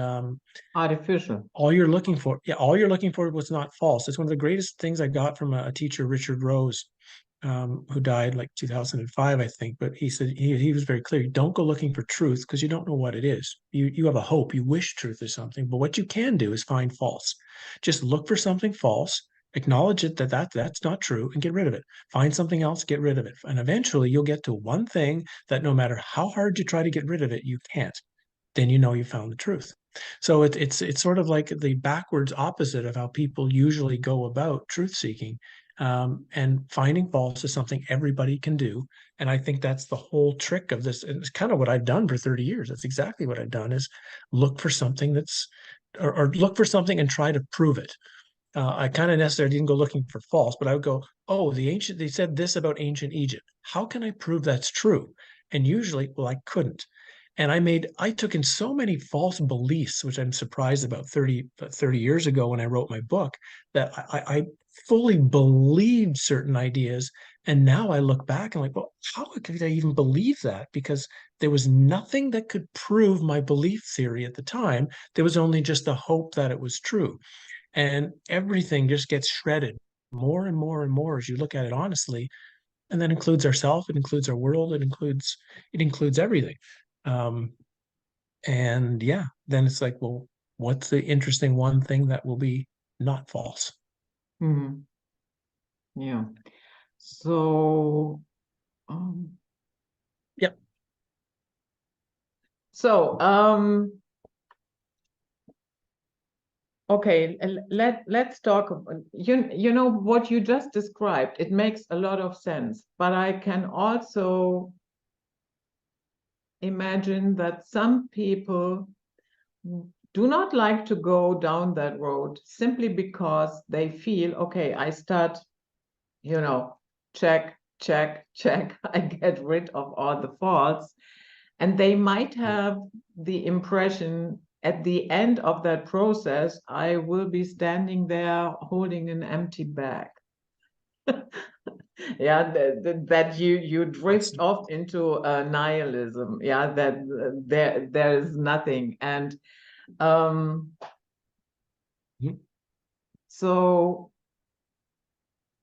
Artificial. all you're looking for was not false. It's one of the greatest things I got from a teacher, Richard Rose, who died like 2005, I think. But he said he was very clear. Don't go looking for truth, because you don't know what it is. You have a hope. You wish truth is something, but what you can do is find false. Just look for something false, acknowledge it, that's not true, and get rid of it. Find something else, get rid of it, and eventually you'll get to one thing that no matter how hard you try to get rid of it, you can't. Then you know you found the truth. So it's sort of like the backwards opposite of how people usually go about truth seeking. And finding false is something everybody can do. And I think that's the whole trick of this. And it's kind of what I've done for 30 years. That's exactly what I've done, is look for something or look for something and try to prove it. I kind of necessarily didn't go looking for false, but I would go, oh, they said this about ancient Egypt. How can I prove that's true? And usually, well, I couldn't. And I took in so many false beliefs, which I'm surprised about 30 years ago when I wrote my book, that I fully believed certain ideas. And now I look back and like, well, how could I even believe that? Because there was nothing that could prove my belief theory at the time. There was only just the hope that it was true. And everything just gets shredded more and more and more as you look at it honestly. And that includes ourself, it includes our world, it includes everything. um, and yeah, then it's like, well, what's the interesting one thing that will be not false? Hmm. Yeah. So, um, Yep. so, okay, let's talk. You know what you just described. It makes a lot of sense, but I can also imagine that some people do not like to go down that road simply because they feel, okay, I start, you know, check, check, check. I get rid of all the faults. And they might have the impression at the end of that process, I will be standing there holding an empty bag. Yeah, that you That's drift off into nihilism. Yeah, that there is nothing. And um, Mhm. so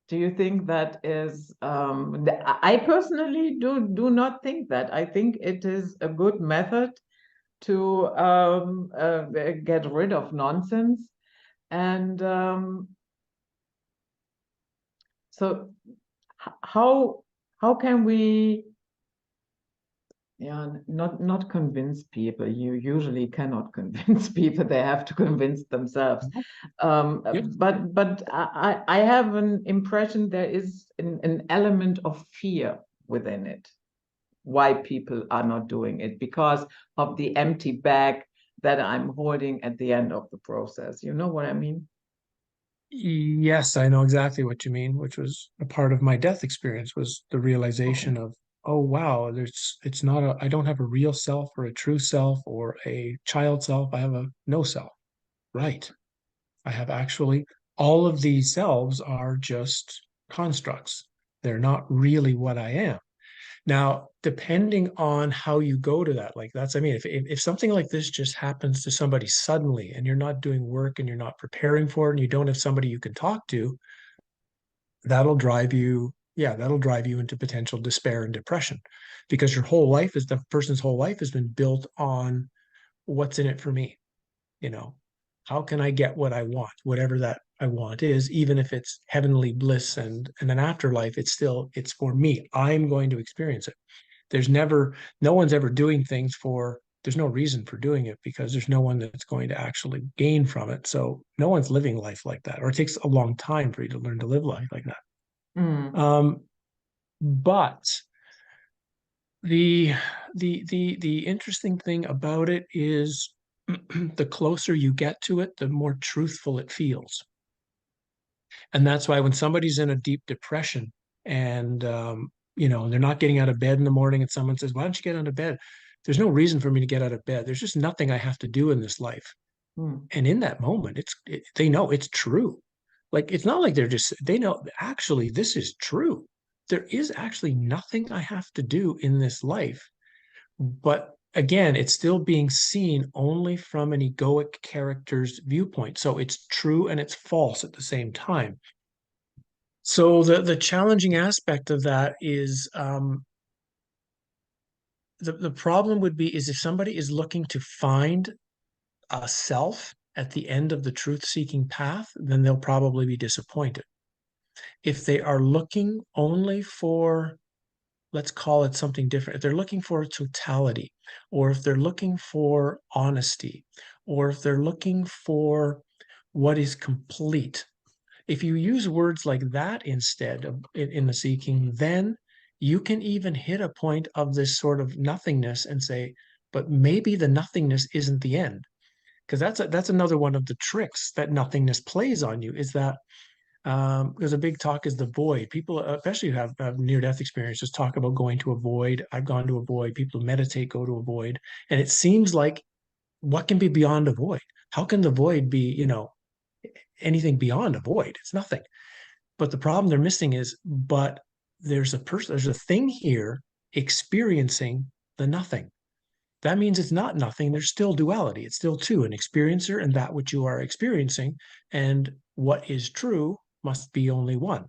do you think that is I personally do not think that. I think it is a good method to get rid of nonsense. And so how can we, yeah, not convince people. You usually cannot convince people. They have to convince themselves. Yep. But I have an impression there is an element of fear within it. Why people are not doing it, because of the empty bag that I'm holding at the end of the process. You know what I mean? Yes, I know exactly what you mean, which was a part of my death experience, was the Okay. realization of, oh wow, it's not I don't have a real self or a true self or a child self. I have a no self. Right. I have actually, all of these selves are just constructs. They're not really what I am. Now, depending on how you go to that, like that's, I mean, if something like this just happens to somebody suddenly and you're not doing work and you're not preparing for it and you don't have somebody you can talk to, that'll drive you, yeah, that'll drive you into potential despair and depression because your whole life is the person's whole life has been built on what's in it for me, you know, how can I get what I want, whatever that I want is, even if it's heavenly bliss and an afterlife, it's for me. I'm going to experience it. There's never, no one's ever doing things for, there's no reason for doing it because there's no one that's going to actually gain from it. So no one's living life like that, or it takes a long time for you to learn to live life like that. Mm. But the the interesting thing about it is the closer you get to it, the more truthful it feels. And that's why when somebody's in a deep depression and they're not getting out of bed in the morning and someone says, "Why don't you get out of bed?" There's no reason for me to get out of bed. There's just nothing I have to do in this life. Mm. And in that moment, they know it's true. Like it's not like they know actually this is true. There is actually nothing I have to do in this life. But again, it's still being seen only from an egoic character's viewpoint. So it's true and it's false at the same time. So the challenging aspect of that is the problem would be is if somebody is looking to find a self at the end of the truth-seeking path, then they'll probably be disappointed. If they are looking only for, let's call it something different, if they're looking for totality, or if they're looking for honesty, or if they're looking for what is complete, if you use words like that instead of in the seeking, then you can even hit a point of this sort of nothingness and say, but maybe the nothingness isn't the end. Because that's another one of the tricks that nothingness plays on you is that there's a big talk is the void. People, especially who have near-death experiences, talk about going to a void. I've gone to a void. People who meditate go to a void. And it seems like what can be beyond a void? How can the void be, anything beyond a void? It's nothing. But the problem they're missing is, but there's a thing here experiencing the nothing. That means it's not nothing. There's still duality. It's still two, an experiencer and that which you are experiencing. And what is true must be only one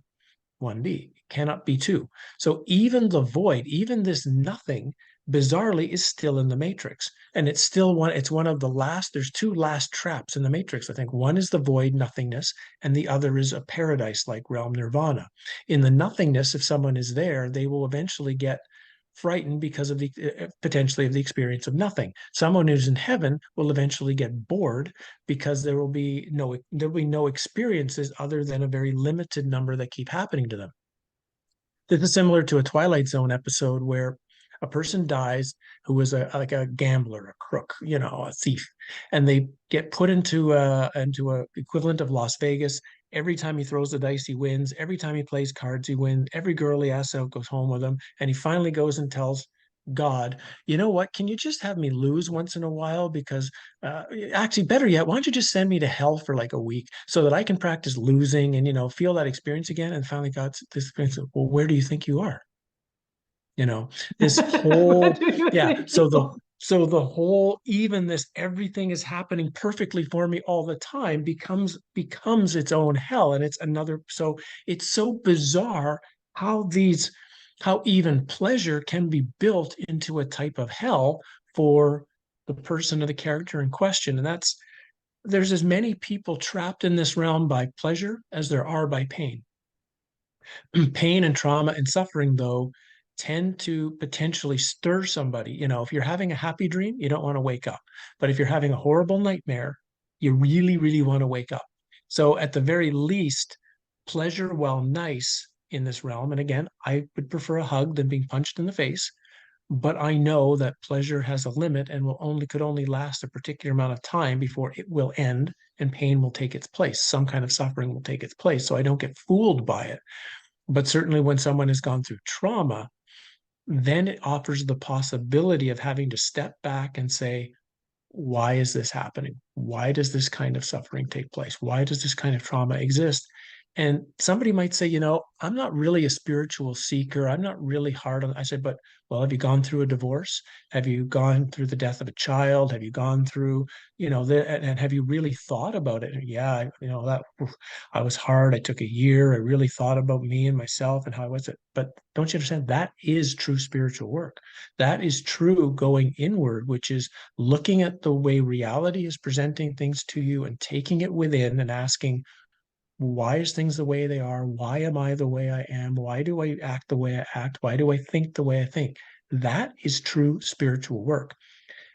be. It cannot be two. So even the void, even this nothing, bizarrely is still in the matrix. And it's one of the last, there's two last traps in the matrix. I think one is the void nothingness, and the other is a paradise-like realm, nirvana. In the nothingness, if someone is there, they will eventually get frightened because of the potentially of the experience of nothing. Someone who's in heaven will eventually get bored because there will be no experiences other than a very limited number that keep happening to them. This is similar to a Twilight Zone episode where a person dies who was like a gambler, a crook, a thief, and they get put into a equivalent of Las Vegas. Every time he throws the dice, he wins. Every time he plays cards, he wins. Every girl he asks out goes home with him, and he finally goes and tells God, "You know what? Can you just have me lose once in a while? Because actually, better yet, why don't you just send me to hell for like a week so that I can practice losing and feel that experience again?" And finally, God's this experience. Well, where do you think you are? you know this What whole, do you yeah, think? so the whole, even this everything is happening perfectly for me all the time becomes its own hell, and it's another. So it's so bizarre how even pleasure can be built into a type of hell for the person or the character in question. And there's as many people trapped in this realm by pleasure as there are by pain. Pain and trauma and suffering, though, tend to potentially stir somebody. If you're having a happy dream, you don't want to wake up. But if you're having a horrible nightmare, you really, really want to wake up. So, at the very least, pleasure, while nice in this realm, and again, I would prefer a hug than being punched in the face. But I know that pleasure has a limit and could only last a particular amount of time before it will end and pain will take its place. Some kind of suffering will take its place. So I don't get fooled by it. But certainly when someone has gone through trauma, then it offers the possibility of having to step back and say, why is this happening? why does this kind of suffering take place? Why does this kind of trauma exist? And somebody might say, I'm not really a spiritual seeker. I'm not really hard on. I said, but well, have you gone through a divorce? Have you gone through the death of a child? Have you gone through, and have you really thought about it? And yeah, that I was hard. I took a year. I really thought about me and myself and how was it. But don't you understand? That is true spiritual work. That is true going inward, which is looking at the way reality is presenting things to you and taking it within and asking, why is things the way they are? Why am I the way I am? Why do I act the way I act? Why do I think the way I think? That is true spiritual work.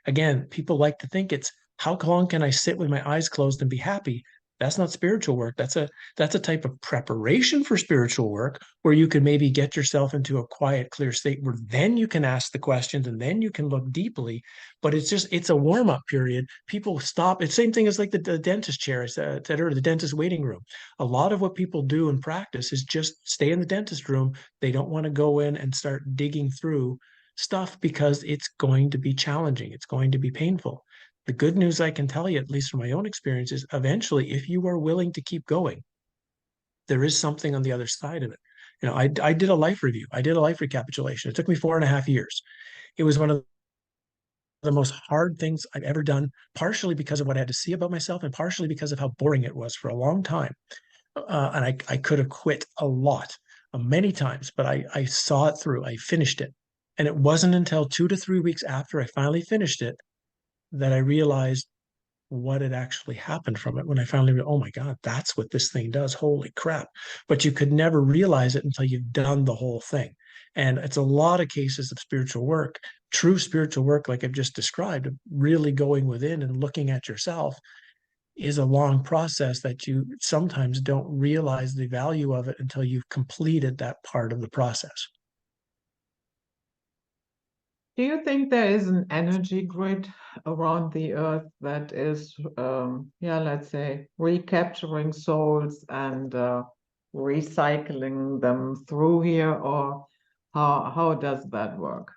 Again, people like to think it's how long can I sit with my eyes closed and be happy? That's not spiritual work. That's a type of preparation for spiritual work where you can maybe get yourself into a quiet, clear state where then you can ask the questions and then you can look deeply. But it's a warm-up period. People stop. It's the same thing as like the dentist chair, or the dentist waiting room. A lot of what people do in practice is just stay in the dentist room. They don't want to go in and start digging through stuff because it's going to be challenging. It's going to be painful. The good news I can tell you, at least from my own experience, is eventually, if you are willing to keep going, there is something on the other side of it. I did a life review. I did a life recapitulation. It took me 4.5 years. It was one of the most hard things I've ever done, partially because of what I had to see about myself and partially because of how boring it was for a long time. And I could have quit a lot, many times, but I saw it through. I finished it. And it wasn't until 2 to 3 weeks after I finally finished it that I realized what had actually happened from it. When I finally, oh my God, that's what this thing does. Holy crap. But you could never realize it until you've done the whole thing. And it's a lot of cases of spiritual work, true spiritual work, like I've just described, really going within and looking at yourself is a long process that you sometimes don't realize the value of it until you've completed that part of the process. Do you think there is an energy grid around the earth that is, yeah, let's say, recapturing souls and recycling them through here, or how does that work?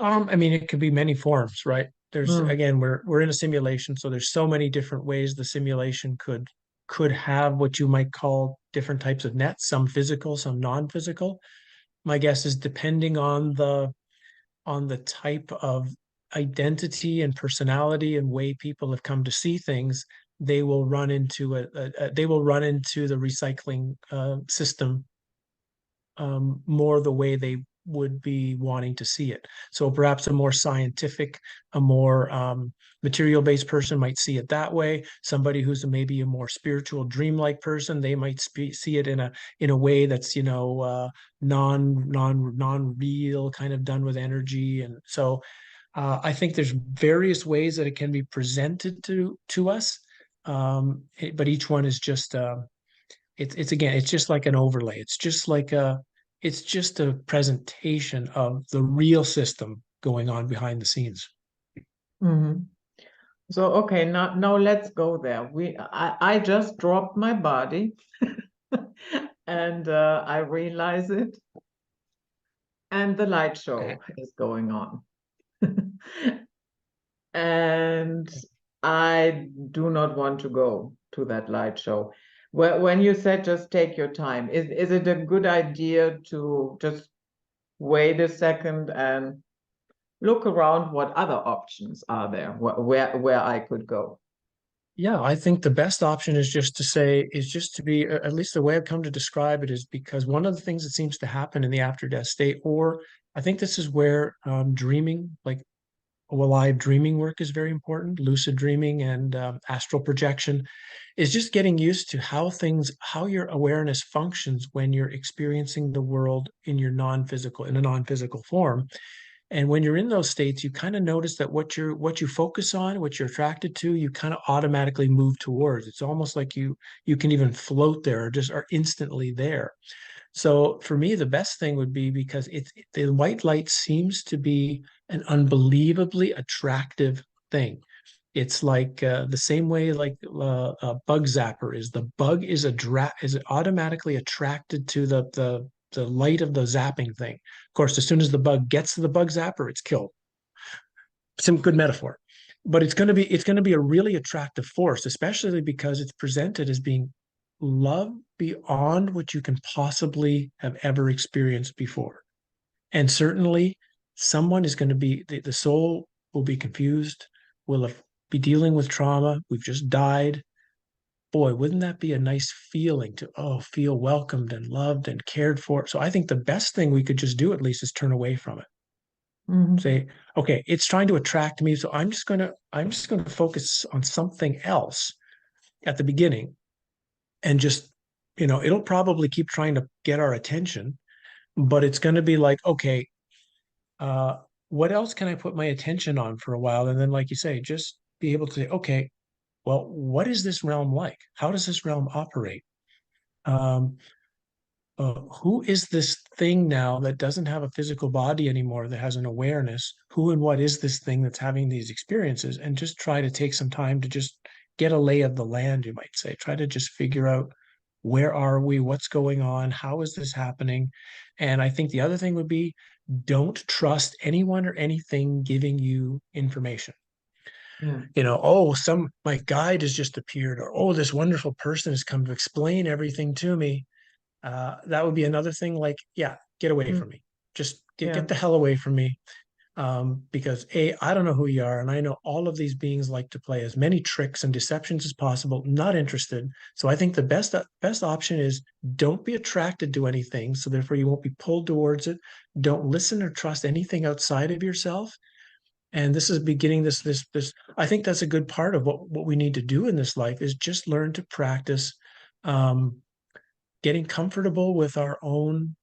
I mean, it could be many forms, right? There's Mm, again, we're in a simulation, so there's so many different ways the simulation could have what you might call different types of nets, some physical, some non-physical. My guess is depending on the type of identity and personality and way people have come to see things, they will run into they will run into the recycling system more the way they would be wanting to see it. So perhaps a more scientific, a more material-based person might see it that way. Somebody who's maybe a more spiritual, dreamlike person, they might see it in a way that's non-real, kind of done with energy. And so I think there's various ways that it can be presented to us, but each one is just it's again, it's just like an overlay. It's just a presentation of the real system going on behind the scenes. mhm. So okay, now let's go there. I just dropped my body and I realize it, and the light Okay. show is going on. And I do not want to go to that light show. When you said just take your time, is it a good idea to just wait a second and look around what other options are there, where I could go? Yeah, I think the best option is just to be, at least the way I've come to describe it is because one of the things that seems to happen in the after death state, or I think this is where dreaming, like live dreaming work is very important, lucid dreaming and astral projection, is just getting used to how your awareness functions when you're experiencing the world in a non-physical form. And when you're in those states, you kind of notice that what you focus on, what you're attracted to, you kind of automatically move towards. It's almost like you can even float there or just are instantly there. So for me, the best thing would be because the white light seems to be an unbelievably attractive thing. It's like the same way like a bug zapper is. The bug is automatically attracted to the light of the zapping thing. Of course, as soon as the bug gets to the bug zapper, it's killed. Some good metaphor. but it's going to be a really attractive force, especially because it's presented as being love beyond what you can possibly have ever experienced before. And certainly someone is going to be the soul will be confused, be dealing with trauma. We've just died. Boy, wouldn't that be a nice feeling to, feel welcomed and loved and cared for? So I think the best thing we could just do at least is turn away from it. Mhm. Say, okay, it's trying to attract me, so I'm just gonna focus on something else at the beginning, and just, it'll probably keep trying to get our attention, but it's going to be like, okay, uh, what else can I put my attention on for a while? And then, like you say, just be able to say, okay, well, what is this realm like? How does this realm operate? Um, who is this thing now that doesn't have a physical body anymore, that has an awareness? Who and what is this thing that's having these experiences? And just try to take some time to just get a lay of the land, you might say. Try to just figure out, where are we? What's going on? How is this happening? And I think the other thing would be, don't trust anyone or anything giving you information. Yeah. Oh, my guide has just appeared, or oh, this wonderful person has come to explain everything to me. That would be another thing. Like, yeah, get away Mm. from me. Just get Yeah. the hell away from me. Because I don't know who you are, and I know all of these beings like to play as many tricks and deceptions as possible. Not interested. So I think the best option is, don't be attracted to anything. So therefore, you won't be pulled towards it. Don't listen or trust anything outside of yourself. And this is beginning this. I think that's a good part of what we need to do in this life, is just learn to practice um, getting comfortable with um,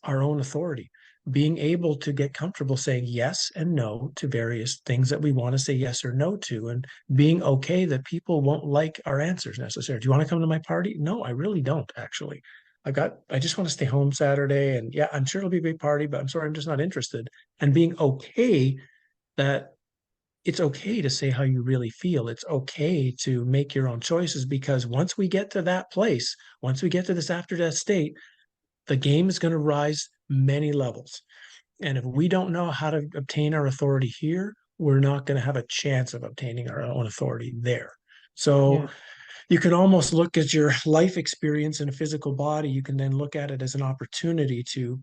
our own authority, being able to get comfortable saying yes and no to various things that we want to say yes or no to, and being okay that people won't like our answers necessarily. Do you want to come to my party? No, I really don't, actually. I just want to stay home Saturday, and yeah, I'm sure it'll be a big party, but I'm sorry, I'm just not interested. And being okay that it's okay to say how you really feel. It's okay to make your own choices, because once we get to that place, once we get to this after death state, the game is going to rise many levels. And if we don't know how to obtain our authority here, we're not going to have a chance of obtaining our own authority there. So Yeah. you can almost look at your life experience in a physical body. You can then look at it as an opportunity to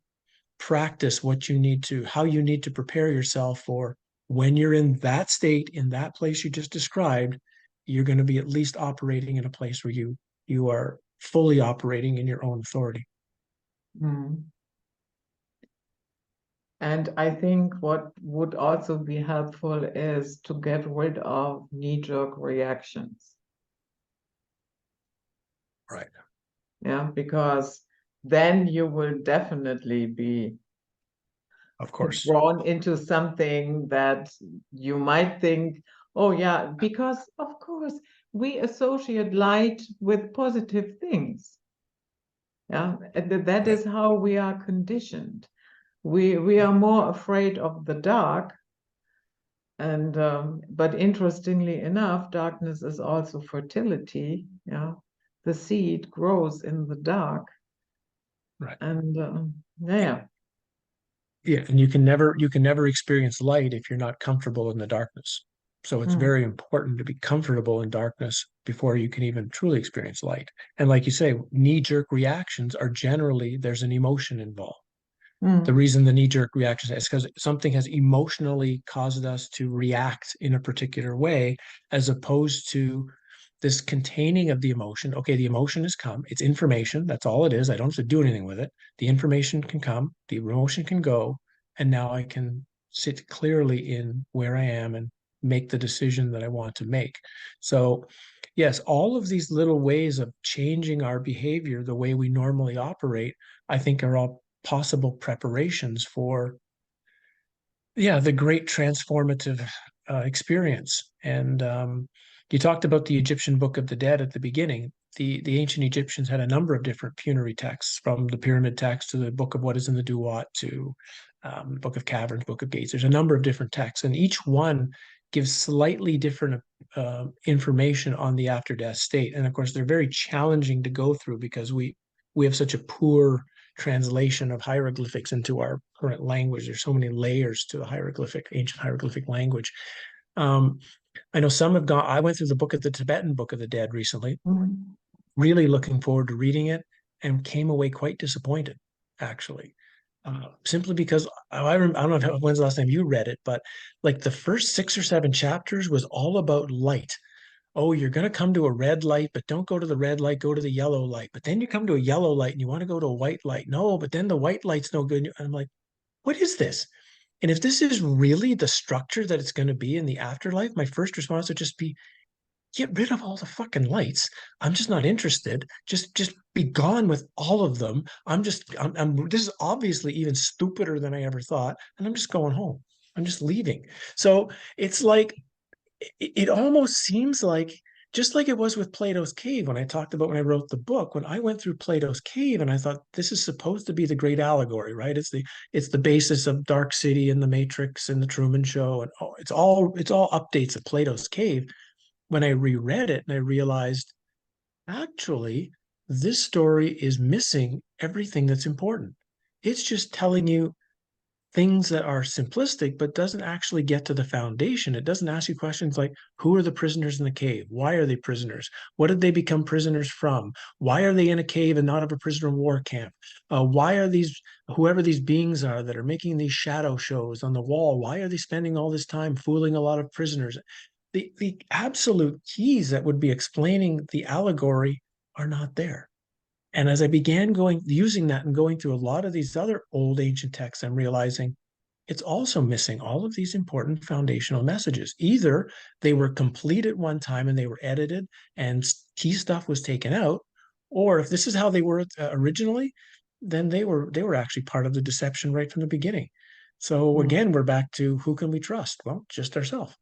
practice how you need to prepare yourself for when you're in that state, in that place you just described. You're going to be at least operating in a place where you are fully operating in your own authority. Mm. And I think what would also be helpful is to get rid of knee-jerk reactions. Right. Yeah, because then you will definitely be Of course. drawn into something that you might think, oh, yeah, because of course we associate light with positive things. Yeah, and that Right. is how we are conditioned. We are more afraid of the dark. And but interestingly enough, darkness is also fertility. Yeah, the seed grows in the dark, Right. and yeah, Yeah, and you can never experience light if you're not comfortable in the darkness. So it's mm, very important to be comfortable in darkness before you can even truly experience light. And like you say, knee-jerk reactions are generally, there's an emotion involved. The mm, reason the knee-jerk reaction is because something has emotionally caused us to react in a particular way, as opposed to this containing of the emotion. Okay, the emotion has come. It's information. That's all it is. I don't have to do anything with it. The information can come, the emotion can go, and now I can sit clearly in where I am and make the decision that I want to make. So, yes, all of these little ways of changing our behavior, the way we normally operate, I think are all possible preparations for, yeah, the great transformative experience. And you talked about the Egyptian Book of the Dead at the beginning. The ancient Egyptians had a number of different funerary texts, from the pyramid text to the Book of What is in the Duat to Book of Caverns, Book of Gates. There's a number of different texts, and each one gives slightly different information on the after death state. And of course, they're very challenging to go through, because we have such a poor translation of hieroglyphics into our current language. There's so many layers to the hieroglyphic, ancient hieroglyphic language. Um, I know some have gone. I went through the Tibetan Book of the Dead recently, Mhm. really looking forward to reading it, and came away quite disappointed, actually. Simply because I don't know when's the last time you read it, but like the first 6 or 7 chapters was all about light. Oh, you're going to come to a red light, but don't go to the red light, go to the yellow light. But then you come to a yellow light and you want to go to a white light. No, but then the white light's no good. And I'm like, what is this? And if this is really the structure that it's going to be in the afterlife, my first response would just be, get rid of all the fucking lights. I'm just not interested. Just be gone with all of them. This is obviously even stupider than I ever thought. And I'm just going home. I'm just leaving. So it's like it almost seems like just like it was with Plato's Cave when I talked about when I wrote the book, when I went through Plato's Cave and I thought this is supposed to be the great allegory, right? It's the basis of Dark City and the Matrix and the Truman Show and it's all updates of Plato's Cave. When I reread it and I realized actually this story is missing everything that's important. It's just telling you things that are simplistic, but doesn't actually get to the foundation. It doesn't ask you questions like who are the prisoners in the cave? Why are they prisoners? What did they become prisoners from? Why are they in a cave and not of a prisoner of war camp? Why are whoever these beings are that are making these shadow shows on the wall, why are they spending all this time fooling a lot of prisoners? The absolute keys that would be explaining the allegory are not there. And as I began using that and going through a lot of these other old ancient texts, I'm realizing it's also missing all of these important foundational messages. Either they were complete at one time and they were edited and key stuff was taken out, or if this is how they were originally, then they were actually part of the deception right from the beginning. So Mm. again, we're back to who can we trust? Well, just ourselves.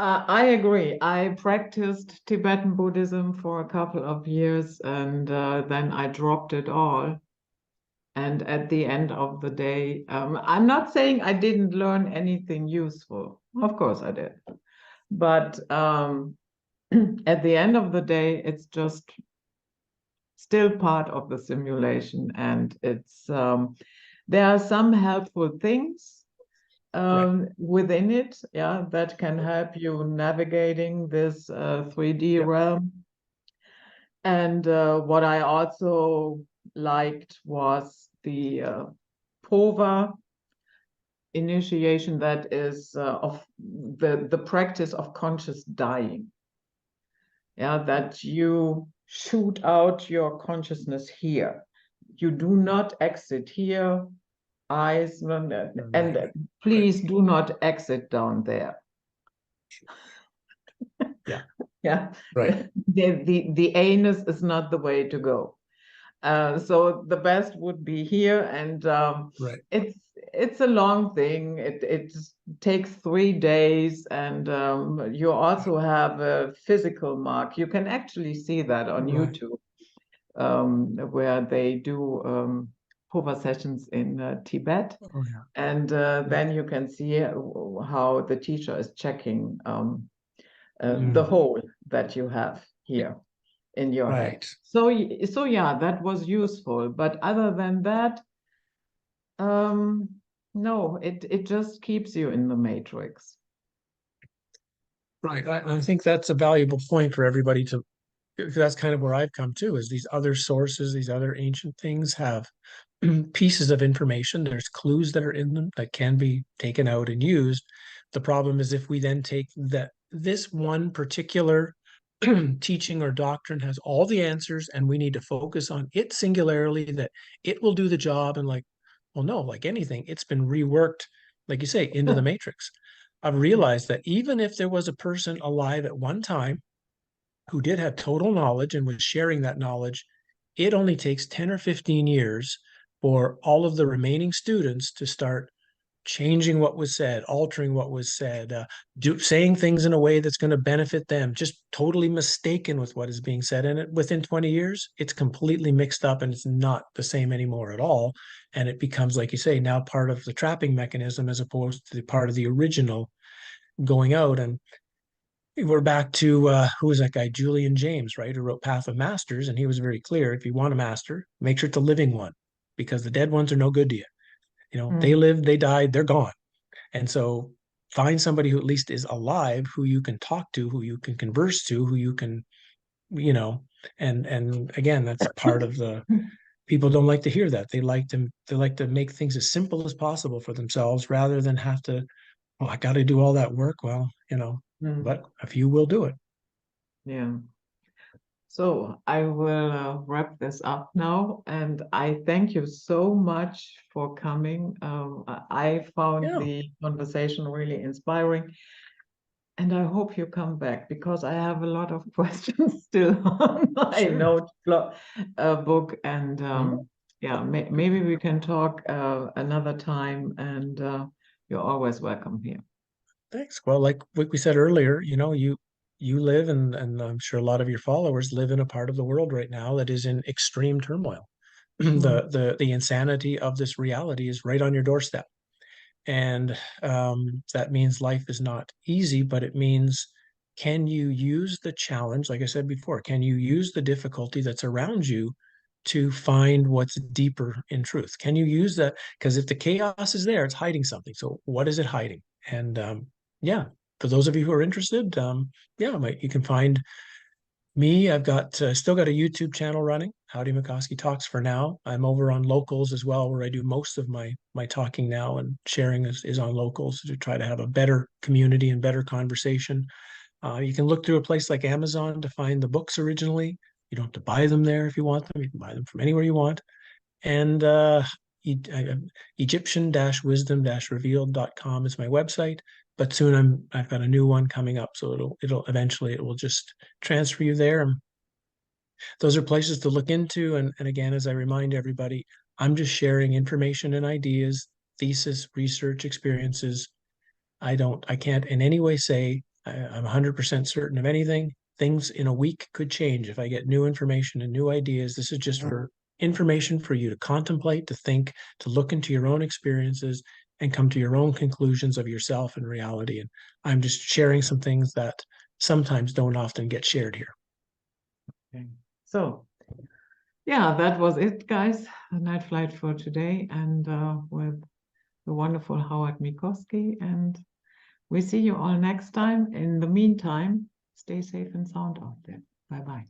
I agree. I practiced Tibetan Buddhism for a couple of years and then I dropped it all. And at the end of the day, I'm not saying I didn't learn anything useful. Of course I did. But at the end of the day, it's just still part of the simulation. And there are some helpful things Right. within it, yeah, that can help you navigating this 3D Yep. realm. And what I also liked was the POVA initiation, that is of the practice of conscious dying. Yeah, that you shoot out your consciousness here. You do not exit here, eyes, Right. and Right. please do not exit down there. Yeah. Yeah, Right. the anus is not the way to go. So the best would be here, and Right. it's a long thing. It takes 3 days, and you also have a physical mark. You can actually see that on Right. YouTube, where they do Hova sessions in Tibet, Oh yeah. and Yeah. then you can see how the teacher is checking the Mm. hole that you have here in your head. Right. So yeah, that was useful. But other than that, um, no, it just keeps you in the matrix. Right. I think that's a valuable point for everybody to, because that's kind of where I've come to, is these other sources, these other ancient things have pieces of information. There's clues that are in them that can be taken out and used. The problem is if we then take that this one particular teaching or doctrine has all the answers and we need to focus on it singularly, that it will do the job. And like, well, no, like anything, it's been reworked, like you say, into the matrix. I've realized that even if there was a person alive at one time who did have total knowledge and was sharing that knowledge, it only takes 10 or 15 years for all of the remaining students to start changing what was said, altering what was said, saying things in a way that's going to benefit them, just totally mistaken with what is being said. And within 20 years, it's completely mixed up and it's not the same anymore at all. And it becomes, like you say, now part of the trapping mechanism as opposed to the part of the original going out. And we're back to who was that guy, Julian James, right, who wrote Path of Masters, and he was very clear: if you want a master, make sure it's a living one, because the dead ones are no good to you. You know, they Mm. lived, they died, they're gone. And so find somebody who at least is alive, who you can talk to, who you can converse to, who you can, you know, and again, that's part of the people don't like to hear that. They like to make things as simple as possible for themselves rather than have to, oh, I got to do all that work. Well, you know, Mm. but a few will do it. Yeah. So I will wrap this up now, and I thank you so much for coming. I found Yeah, the conversation really inspiring, and I hope you come back because I have a lot of questions still on my sure. book, and Mhm. yeah, maybe we can talk another time, and you're always welcome here. Thanks. Well, like we said earlier, you know, you live and I'm sure a lot of your followers live in a part of the world right now that is in extreme turmoil. Mm. The insanity of this reality is right on your doorstep. And that means life is not easy, but it means, can you use the challenge, like I said before, can you use the difficulty that's around you to find what's deeper in truth? Can you use that? Because if the chaos is there, it's hiding something. So what is it hiding? And yeah, for those of you who are interested, yeah, you can find me. I've got still got a YouTube channel running, Howdie Mickoski Talks for now. I'm over on Locals as well, where I do most of my talking now, and sharing is on Locals to try to have a better community and better conversation. You can look through a place like Amazon to find the books originally. You don't have to buy them there if you want them. You can buy them from anywhere you want. And Egyptian-wisdom-revealed.com is my website. But soon I've got a new one coming up, so it'll eventually it will just transfer you there. And those are places to look into. And again, as I remind everybody, I'm just sharing information and ideas, thesis, research, experiences. I can't in any way say I'm 100% certain of anything. Things in a week could change if I get new information and new ideas. This is just for information for you to contemplate, to think, to look into your own experiences and come to your own conclusions of yourself and reality. And I'm just sharing some things that sometimes don't often get shared here. Okay. So yeah, that was it, guys. The night flight for today, and with the wonderful Howard Mickoski. And we see you all next time. In the meantime, stay safe and sound out there. Bye bye.